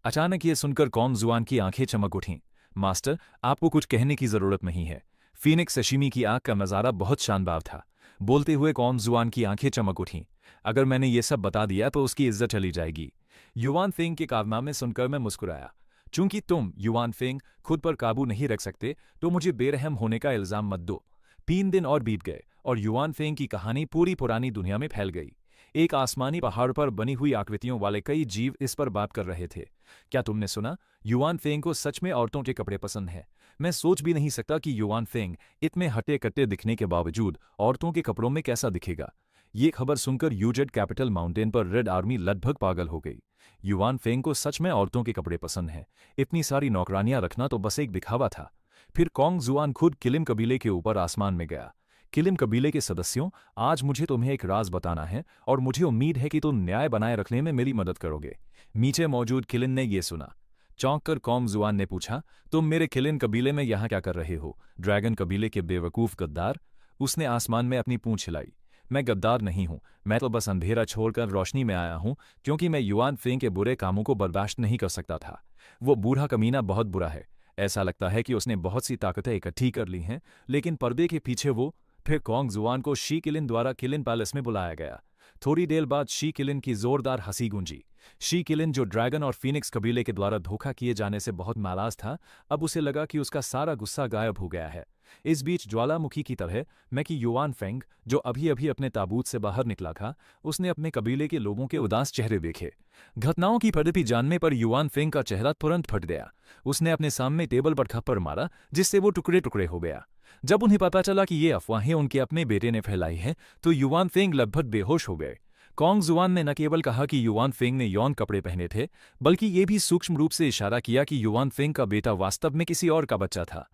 अचानक ये सुनकर कॉन्ग जुआन की आंखें चमक उठीं। मास्टर, आपको कुछ कहने की जरूरत नहीं है। फीनिक्स सशिमी की आंख का नजारा बहुत शानदार था। बोलते हुए कॉन्ग जुआन की आंखें चमक उठीं। अगर मैंने ये सब बता दिया तो उसकी इज्जत चली जाएगी। युआन फेंग के कारनामे सुनकर मैं मुस्कुराया। चूंकि तुम, युआन फेंग, खुद पर काबू नहीं रख सकते तो मुझे बेरहम होने का इल्जाम मत दो। 3 दिन और बीत गए और युआन फेंग की कहानी पूरी पुरानी दुनिया में फैल गई। एक आसमानी पहाड़ पर बनी हुई आकृतियों वाले कई जीव इस पर बात कर रहे थे। क्या तुमने सुना? युआन फेंग को सच में औरतों के कपड़े पसंद है। मैं सोच भी नहीं सकता कि युआन फेंग इतने हट्टे कट्टे दिखने के बावजूद औरतों के कपड़ों में कैसा दिखेगा। ये खबर सुनकर यूजेड कैपिटल माउंटेन पर रेड आर्मी लगभग पागल हो गई। युआन फेंग को सच में औरतों के कपड़े पसंद है। इतनी सारी नौकरानियां रखना तो बस एक दिखावा था। फिर कॉन्ग जुआन खुद किलिम कबीले के ऊपर आसमान में गया। किलिम कबीले के सदस्यों, आज मुझे तुम्हें एक राज बताना है और मुझे उम्मीद है कि तुम न्याय बनाए रखने में मेरी मदद करोगे। नीचे मौजूद किलिन ने यह सुना। चौंक कर कॉन्ग जुआन ने पूछा, तुम मेरे किलिन कबीले में यहाँ क्या कर रहे हो, ड्रैगन कबीले के बेवकूफ गद्दार? उसने आसमान में अपनी पूंछ हिलाई। मैं गद्दार नहीं हूं, मैं तो बस अंधेरा छोड़कर रोशनी में आया हूं, क्योंकि मैं युआन फेंग के बुरे कामों को बर्दाश्त नहीं कर सकता था। वो बूढ़ा कमीना बहुत बुरा है। ऐसा लगता है कि उसने बहुत सी ताकतें इकट्ठी कर ली हैं, लेकिन पर्दे के पीछे वो। फिर कॉन्ग जुआन को शी किलिन द्वारा किलिन पैलेस में बुलाया गया। थोड़ी देर बाद शी किलिन की जोरदार हंसी गूंजी। शी किलिन, जो ड्रैगन और फीनिक्स कबीले के द्वारा धोखा किए जाने से बहुत नाराज था, अब उसे लगा कि उसका सारा गुस्सा गायब हो गया है। इस बीच ज्वालामुखी की तरह मैं कि युआन फेंग, जो अभी अभी अपने ताबूत से बाहर निकला था, उसने अपने कबीले के लोगों के उदास चेहरे देखे। घटनाओं की प्रगति जानने पर युआन फेंग का चेहरा तुरंत फट गया। उसने अपने सामने टेबल पर थप्पड़ मारा, जिससे वो टुकड़े टुकड़े हो गया। जब उन्हें पता चला कि ये अफवाहें उनके अपने बेटे ने फैलाई हैं, तो युआन फेंग लगभग बेहोश हो गए। कॉन्ग जुआन ने न केवल कहा कि युआन फेंग ने यौन कपड़े पहने थे, बल्कि ये भी सूक्ष्म रूप से इशारा किया कि युआन फेंग का बेटा वास्तव में किसी और का बच्चा था।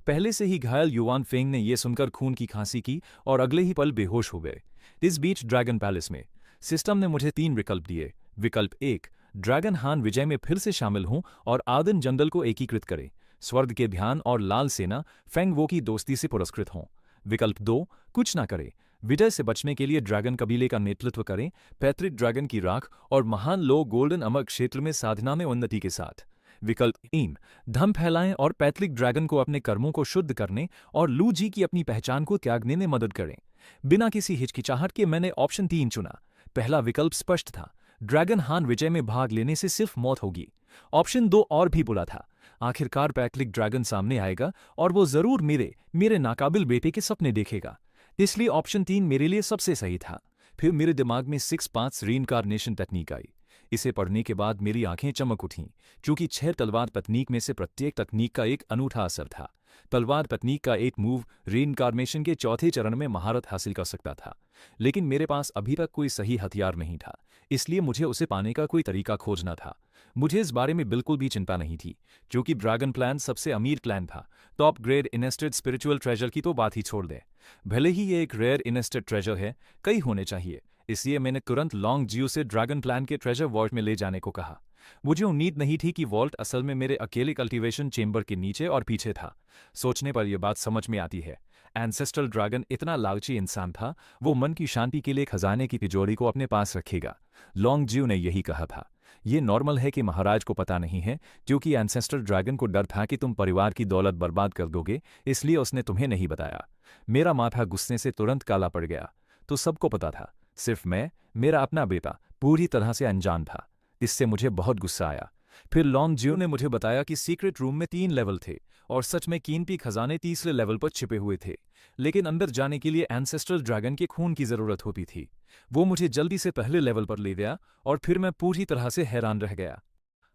पहले से ही घायल युआन फेंग ने यह सुनकर खून की खांसी की और अगले ही पल बेहोश हो गए। इस बीच ड्रैगन पैलेस में सिस्टम ने मुझे 3 विकल्प दिए। विकल्प 1, ड्रैगन हान विजय में फिर से शामिल हों और आदन जंगल को एकीकृत करें। स्वर्ग के ध्यान और लाल सेना फेंग वो की दोस्ती से पुरस्कृत हों। विकल्प 2, कुछ ना करें, विजय से बचने के लिए ड्रैगन कबीले का नेतृत्व करें, पैतृक ड्रैगन की राख और महान लोग गोल्डन अमर क्षेत्र में साधना में उन्नति के साथ। विकल्प 3, धम फैलाएं और पैतृक ड्रैगन को अपने कर्मों को शुद्ध करने और लू जी की अपनी पहचान को त्यागने में मदद करें। बिना किसी हिचकिचाहट के मैंने ऑप्शन 3 चुना। पहला विकल्प स्पष्ट था, ड्रैगन हान विजय में भाग लेने से सिर्फ मौत होगी। ऑप्शन 2 और भी बुरा था, आखिरकार पैतृक ड्रैगन सामने आएगा और वो जरूर मेरे नाकाबिल बेटे के सपने देखेगा। इसलिए ऑप्शन 3 मेरे लिए सबसे सही था। फिर मेरे दिमाग में 6-5 रीइंकार्नेशन तकनीक आई। इसे पढ़ने के बाद मेरी आंखें चमक उठीं, क्योंकि 6 तलवार तकनीक में से प्रत्येक तकनीक का एक अनूठा असर था। तलवार तकनीक का एक मूव रीइंकार्नेशन के चौथे चरण में महारत हासिल कर सकता था, लेकिन मेरे पास अभी तक कोई सही हथियार नहीं था, इसलिए मुझे उसे पाने का कोई तरीका खोजना था। मुझे इस बारे में बिल्कुल भी चिंता नहीं थी, क्योंकि ड्रैगन क्लैन सबसे अमीर क्लैन था। टॉप ग्रेड इनेस्टेड स्पिरिचुअल ट्रेजर की तो बात ही छोड़ दे। भले ही ये एक रेयर इनेस्टेड ट्रेजर है, कई होने चाहिए, इसलिए मैंने तुरंत लॉन्ग जियो से ड्रैगन प्लान के ट्रेजर वॉल्ट में ले जाने को कहा। मुझे उम्मीद नहीं थी कि वॉल्ट असल में मेरे अकेले कल्टीवेशन चेंबर के नीचे और पीछे था। सोचने पर यह बात समझ में आती है। एंसेस्ट्रल ड्रैगन इतना लालची इंसान था, वो मन की शांति के लिए खजाने की तिजोरी को अपने पास रखेगा। लॉन्ग जियो ने यही कहा था। ये नॉर्मल है कि महाराज को पता नहीं है, क्योंकि एंसेस्ट्रल ड्रैगन को डर था कि तुम परिवार की दौलत बर्बाद कर दोगे, इसलिए उसने तुम्हें नहीं बताया। मेरा माथा गुस्से से तुरंत काला पड़ गया। तो सबको पता था, सिर्फ मैं, मेरा अपना बेटा, पूरी तरह से अनजान था। इससे मुझे बहुत गुस्सा आया। फिर लॉन्ग जियो ने मुझे बताया कि सीक्रेट रूम में 3 लेवल थे और सच में कीमती खजाने तीसरे लेवल पर छिपे हुए थे, लेकिन अंदर जाने के लिए एंसेस्ट्रल ड्रैगन के खून की जरूरत होती थी। वो मुझे जल्दी से पहले लेवल पर ले गया और फिर मैं पूरी तरह से हैरान रह गया।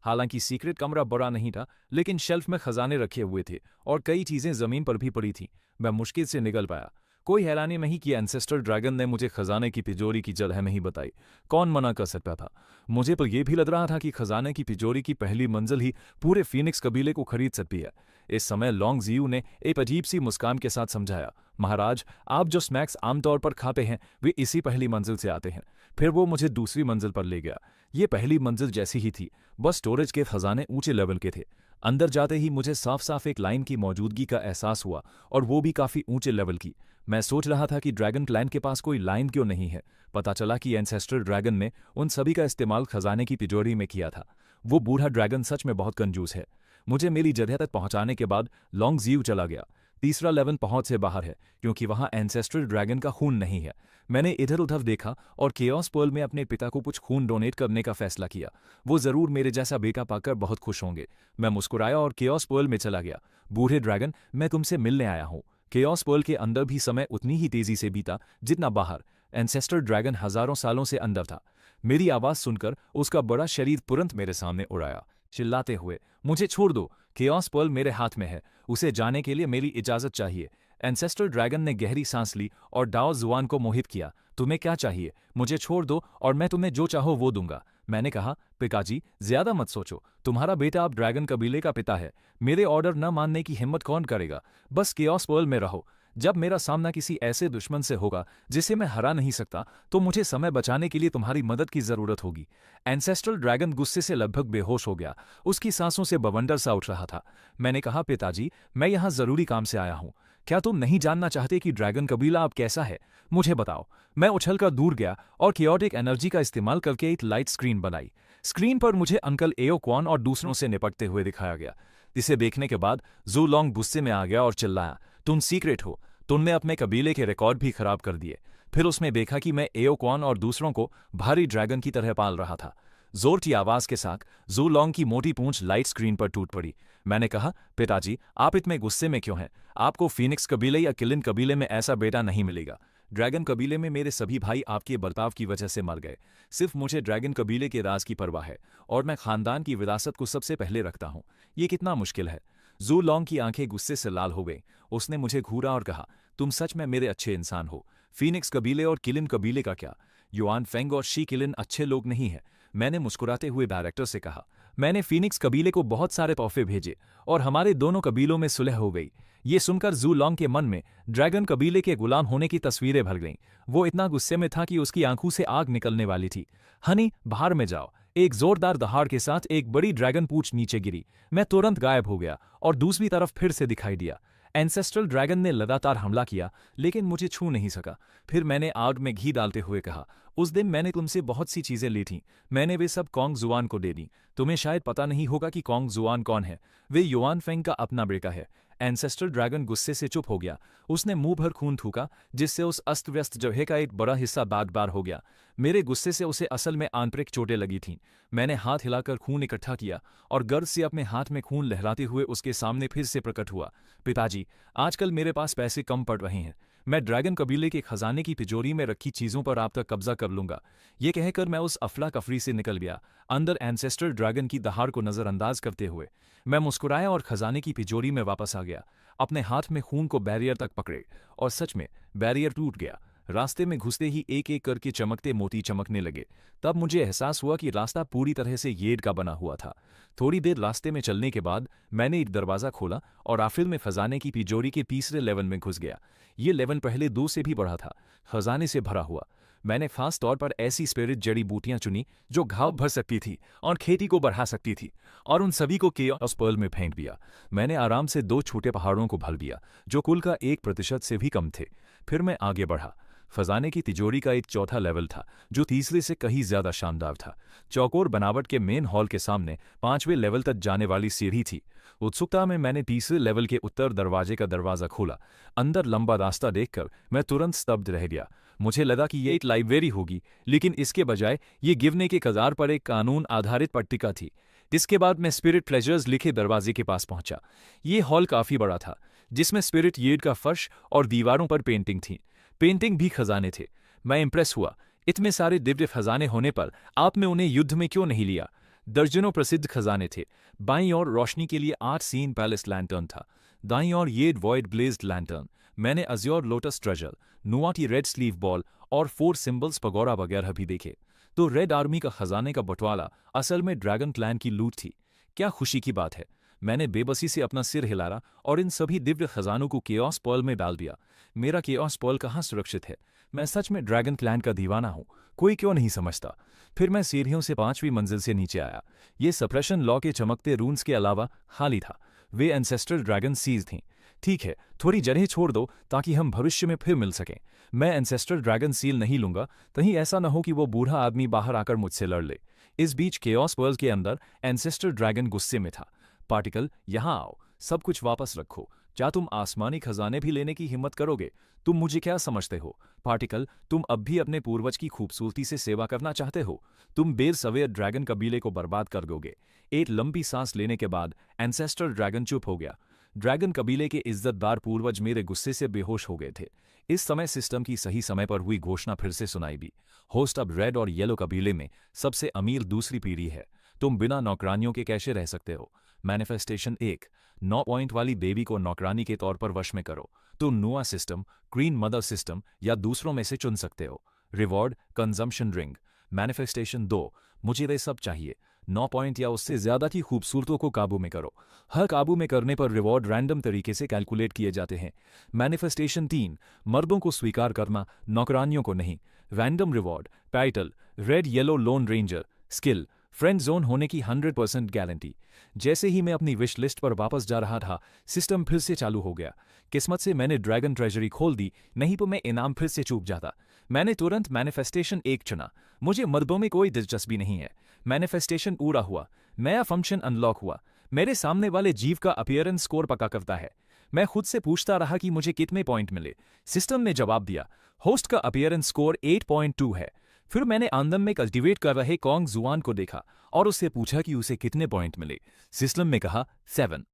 हालांकि सीक्रेट कमरा बड़ा नहीं था, लेकिन शेल्फ में खजाने रखे हुए थे और कई चीजें जमीन पर भी पड़ी थीं। मैं मुश्किल से निकल पाया। कोई हैरानी नहीं कि एंसेस्टर ड्रैगन ने मुझे खजाने की तिजोरी की जगह नहीं बताई। कौन मना कर सकता था? मुझे तो ये भी लग रहा था कि खजाने की तिजोरी की पहली मंजिल ही पूरे फीनिक्स कबीले को खरीद सकती है। इस समय लॉन्ग जियू ने एक अजीब सी मुस्कान के साथ समझाया, महाराज, आप जो स्नैक्स आमतौर पर खाते हैं वे इसी पहली मंजिल से आते हैं। फिर वो मुझे दूसरी मंजिल पर ले गया। ये पहली मंजिल जैसी ही थी, बस स्टोरेज के खजाने ऊंचे लेवल के थे। अंदर जाते ही मुझे साफ साफ एक लाइन की मौजूदगी का एहसास हुआ, और वो भी काफी ऊंचे लेवल की। मैं सोच रहा था कि ड्रैगन क्लैन के पास कोई लाइन क्यों नहीं है। पता चला कि एंसेस्टर ड्रैगन ने उन सभी का इस्तेमाल खजाने की तिजोरी में किया था। वो बूढ़ा ड्रैगन सच में बहुत कंजूस है। मुझे मेरी जगह तक पहुंचाने के बाद लॉन्ग जियू चला गया। तीसरा लेवल पहुंच से बाहर है, क्योंकि वहां एंसेस्टर ड्रैगन का खून नहीं है। मैंने इधर उधर देखा और केओस पर्ल में अपने पिता को कुछ खून डोनेट करने का फैसला किया। वो जरूर मेरे जैसा बेटा पाकर बहुत खुश होंगे। मैं मुस्कुराया और केओस पर्ल में चला गया। बूढ़े ड्रैगन, मैं तुमसे मिलने आया हूं। केओस पर्ल के अंदर भी समय उतनी ही तेजी से बीता जितना बाहर। एंसेस्टर ड्रैगन हजारों सालों से अंदर था। मेरी आवाज सुनकर उसका बड़ा शरीर तुरंत मेरे सामने उड़ाया, चिल्लाते हुए, मुझे छोड़ दो, केओस पर्ल मेरे हाथ में है, उसे जाने के लिए मेरी इजाजत चाहिए। एंसेस्टर ड्रैगन ने गहरी सांस ली और डाओ जुआन को मोहित किया। तुम्हें क्या चाहिए? मुझे छोड़ दो और मैं तुम्हें जो चाहो वो दूंगा। मैंने कहा, पिताजी, ज्यादा मत सोचो, तुम्हारा बेटा अब ड्रैगन कबीले का पिता है। मेरे ऑर्डर न मानने की हिम्मत कौन करेगा? बस केओस पर्ल में रहो। जब मेरा सामना किसी ऐसे दुश्मन से होगा जिसे मैं हरा नहीं सकता, तो मुझे समय बचाने के लिए तुम्हारी मदद की जरूरत होगी। एंसेस्ट्रल ड्रैगन गुस्से से लगभग बेहोश हो गया। उसकी सांसों से बवंडर सा उठ रहा था। मैंने कहा, पिताजी, मैं यहाँ जरूरी काम से आया हूँ। क्या तुम नहीं जानना चाहते कि ड्रैगन कबीला अब कैसा है? मुझे बताओ। मैं उछलकर दूर गया और कियोटिक एनर्जी का इस्तेमाल करके एक लाइट स्क्रीन बनाई। स्क्रीन पर मुझे अंकल एओ क्वान और दूसरों से निपटते हुए दिखाया गया। इसे देखने के बाद जू लॉन्ग गुस्से में आ गया और चिल्लाया, तुम सीक्रेट हो, तुमने अपने कबीले के रिकॉर्ड भी खराब कर दिए। फिर उसने देखा कि मैं एओ क्वान और दूसरों को भारी ड्रैगन की तरह पाल रहा था। जोर की आवाज के साथ जू लॉन्ग की मोटी पूंछ लाइट स्क्रीन पर टूट पड़ी। मैंने कहा, पिताजी, आप इतने गुस्से में क्यों हैं? आपको फीनिक्स कबीले या किलिन कबीले में ऐसा बेटा नहीं मिलेगा। ड्रैगन कबीले में मेरे सभी भाई आपके बर्ताव की वजह से मर गए। सिर्फ मुझे ड्रैगन कबीले के राज की परवाह है, और मैं खानदान की विरासत को सबसे पहले रखता हूं। ये कितना मुश्किल है। जू लॉन्ग की आंखें गुस्से से लाल हो गईं। उसने मुझे घूरा और कहा, तुम सच में मेरे अच्छे इंसान हो। फीनिक्स कबीले और किलिन कबीले का क्या? युआन फेंग और शी किलिन अच्छे लोग नहीं हैं। मैंने मुस्कुराते हुए डायरेक्टर से कहा, मैंने फीनिक्स कबीले को बहुत सारे तोहफे भेजे और हमारे दोनों कबीलों में सुलह हो गई। ये सुनकर जू लॉन्ग के मन में ड्रैगन कबीले के गुलाम होने की तस्वीरें भर गईं। वो इतना गुस्से में था कि उसकी आंखों से आग निकलने वाली थी। हनी, बाहर में जाओ। एक जोरदार दहाड़ के साथ एक बड़ी ड्रैगन पूंछ नीचे गिरी। मैं तुरंत गायब हो गया और दूसरी तरफ फिर से दिखाई दिया। एंसेस्ट्रल ड्रैगन ने लगातार हमला किया, लेकिन मुझे छू नहीं सका। फिर मैंने आग में घी डालते हुए कहा, उस दिन मैंने तुमसे बहुत सी चीजें ली थीं। मैंने वे सब कॉन्ग जुआन को दे दी। तुम्हें शायद पता नहीं होगा कि कॉन्ग जुआन कौन है। वे युआन फेंग का अपना बेटा है। एंसेस्ट्रल ड्रैगन गुस्से से चुप हो गया। उसने मुंह भर खून थूका, जिससे उस अस्त व्यस्त जगह का एक बड़ा हिस्सा बाग-बार हो गया। मेरे गुस्से से उसे असल में आंतरिक चोटें लगी थीं। मैंने हाथ हिलाकर खून इकट्ठा किया और गर्व से अपने हाथ में खून लहराते हुए उसके सामने फिर से प्रकट हुआ। पिताजी, आजकल मेरे पास पैसे कम पड़ रहे हैं। मैं ड्रैगन कबीले के खजाने की तिजोरी में रखी चीजों पर आप तक कब्जा कर लूंगा। ये कहकर मैं उस अफला कफरी से निकल गया, अंदर एंसेस्ट्रल ड्रैगन की दहाड़ को नजरअंदाज करते हुए। मैं मुस्कुराया और खजाने की तिजोरी में वापस आ गया। अपने हाथ में खून को बैरियर तक पकड़े, और सच में बैरियर टूट गया। रास्ते में घुसते ही एक एक करके चमकते मोती चमकने लगे। तब मुझे एहसास हुआ कि रास्ता पूरी तरह से येड का बना हुआ था। थोड़ी देर रास्ते में चलने के बाद मैंने एक दरवाजा खोला और आखिर में खजाने की तिजोरी के तीसरे लेवल में घुस गया। ये लेवल पहले 2 से भी बड़ा था, खजाने से भरा हुआ। मैंने खास तौर पर ऐसी स्पिरिट जड़ी बूटियां चुनी जो घाव भर सकती थी और खेती को बढ़ा सकती थी, और उन सभी को केओस पर्ल में फेंक दिया। मैंने आराम से 2 छोटे पहाड़ों को भर दिया, जो कुल का 1% से भी कम थे। फिर मैं आगे बढ़ा। खजाने की तिजोरी का एक चौथा लेवल था, जो तीसरे से कहीं ज्यादा शानदार था। चौकोर बनावट के मेन हॉल के सामने 5वें लेवल तक जाने वाली सीढ़ी थी। उत्सुकता में मैंने तीसरे लेवल के उत्तर दरवाजे का दरवाजा खोला। अंदर लंबा रास्ता देखकर मैं तुरंत स्तब्ध रह गया। मुझे लगा कि ये एक लाइब्रेरी होगी, लेकिन इसके बजाय ये गिवने के कगार पर एक कानून आधारित पट्टिका थी। इसके बाद मैं स्पिरिट प्लेजर्स लिखे दरवाजे के पास पहुंचा। ये हॉल काफी बड़ा था, जिसमें स्पिरिट येड का फर्श और दीवारों पर पेंटिंग थी। पेंटिंग भी खजाने थे। मैं इंप्रेस हुआ। इतने सारे दिव्य खजाने होने पर आपने उन्हें युद्ध में क्यों नहीं लिया? दर्जनों प्रसिद्ध खजाने थे। बाईं ओर रोशनी के लिए 8 सीन पैलेस लैंटर्न था। दाईं ओर येड वॉइड ब्लेज्ड लैंटर्न। मैंने अज्योर लोटस ट्रेजर, नुआटी रेड स्लीव बॉल और 4 सिंबल्स पगोरा वगैरह भी देखे। तो रेड आर्मी का खजाने का बंटवारा असल में ड्रैगन क्लैन की लूट थी। क्या खुशी की बात है। मैंने बेबसी से अपना सिर हिलाया और इन सभी दिव्य खजानों को केओस पर्ल में डाल दिया। मेरा केओस पर्ल कहाँ सुरक्षित है। मैं सच में ड्रैगन क्लैन का दीवाना हूँ, कोई क्यों नहीं समझता। फिर मैं सीढ़ियों से 5वीं मंजिल से नीचे आया। ये सप्रेशन लॉ के चमकते रून्स के अलावा खाली था। वे एंसेस्ट्रल ड्रैगन सीज थीं। ठीक है, थोड़ी जगह छोड़ दो ताकि हम भविष्य में फिर मिल सकें। मैं एंसेस्ट्रल ड्रैगन सील नहीं लूंगा, कहीं ऐसा न हो कि वो बूढ़ा आदमी बाहर आकर मुझसे लड़ ले। इस बीच केओस पर्ल के अंदर एंसेस्ट्रल ड्रैगन गुस्से में था। पार्टिकल, यहां आओ, सब कुछ वापस रखो। क्या तुम आसमानी खजाने भी लेने की हिम्मत करोगे? तुम मुझे क्या समझते हो? पार्टिकल, तुम अब भी अपने पूर्वज की खूबसूरती से सेवा करना चाहते हो? तुम बेर सवेर ड्रैगन कबीले को बर्बाद कर दोगे। एक लंबी सांस लेने के बाद एंसेस्ट्रल ड्रैगन चुप हो गया। ड्रैगन कबीले के इज्जतदार पूर्वज मेरे गुस्से से बेहोश हो गए थे। इस समय सिस्टम की सही समय पर हुई घोषणा फिर से सुनाई दी। होस्ट अब रेड और येलो कबीले में सबसे अमीर दूसरी पीढ़ी है। तुम बिना नौकरानियों के कैसे रह सकते हो? मैनिफेस्टेशन 1, 9 पॉइंट वाली देवी को नौकरानी के तौर पर वश में करो। तुम नुआ सिस्टम, क्वीन मदर सिस्टम या दूसरों में से चुन सकते हो। Reward, consumption ring. मैनिफेस्टेशन 2, मुझे वे सब चाहिए। 9 पॉइंट या उससे ज्यादा की खूबसूरतों को काबू में करो। हर काबू में करने पर रिवॉर्ड रैंडम तरीके से कैलकुलेट किए जाते हैं। मैनिफेस्टेशन 3, मर्दों को स्वीकार करना, नौकरानियों को नहीं। Random reward, title, red yellow loan ranger, skill, friend zone होने की 100% गारंटी। जैसे ही मैं अपनी विश लिस्ट पर वापस जा रहा था, सिस्टम फिर से चालू हो गया। किस्मत से मैंने ड्रैगन ट्रेजरी खोल दी, नहीं तो मैं इनाम फिर से चूक जाता। मैंने तुरंत मैनिफेस्टेशन 1 चुना। मुझे मर्दों में कोई दिलचस्पी नहीं है। मैनिफेस्टेशन पूरा हुआ। नया फंक्शन अनलॉक हुआ। मेरे सामने वाले जीव का अपीयरेंस स्कोर पक्का करता है। मैं खुद से पूछता रहा कि मुझे कितने पॉइंट मिले। सिस्टम ने जवाब दिया, होस्ट का अपीयरेंस स्कोर 8.2 है। फिर मैंने आंदन में कल्टिवेट कर रहे कॉन्ग जुआन को देखा और उससे पूछा कि उसे कितने पॉइंट मिले। सिस्टम ने कहा 7।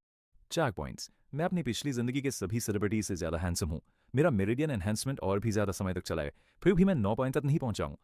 4 पॉइंट्स। मैं अपनी पिछली जिंदगी के सभी सेलिब्रिटी से ज्यादा हैंडसम हूं। मेरा मेरिडियन एनहेंसमेंट और भी ज्यादा समय तक चला है, फिर भी मैं 9 पॉइंट तक नहीं पहुंचा हूं।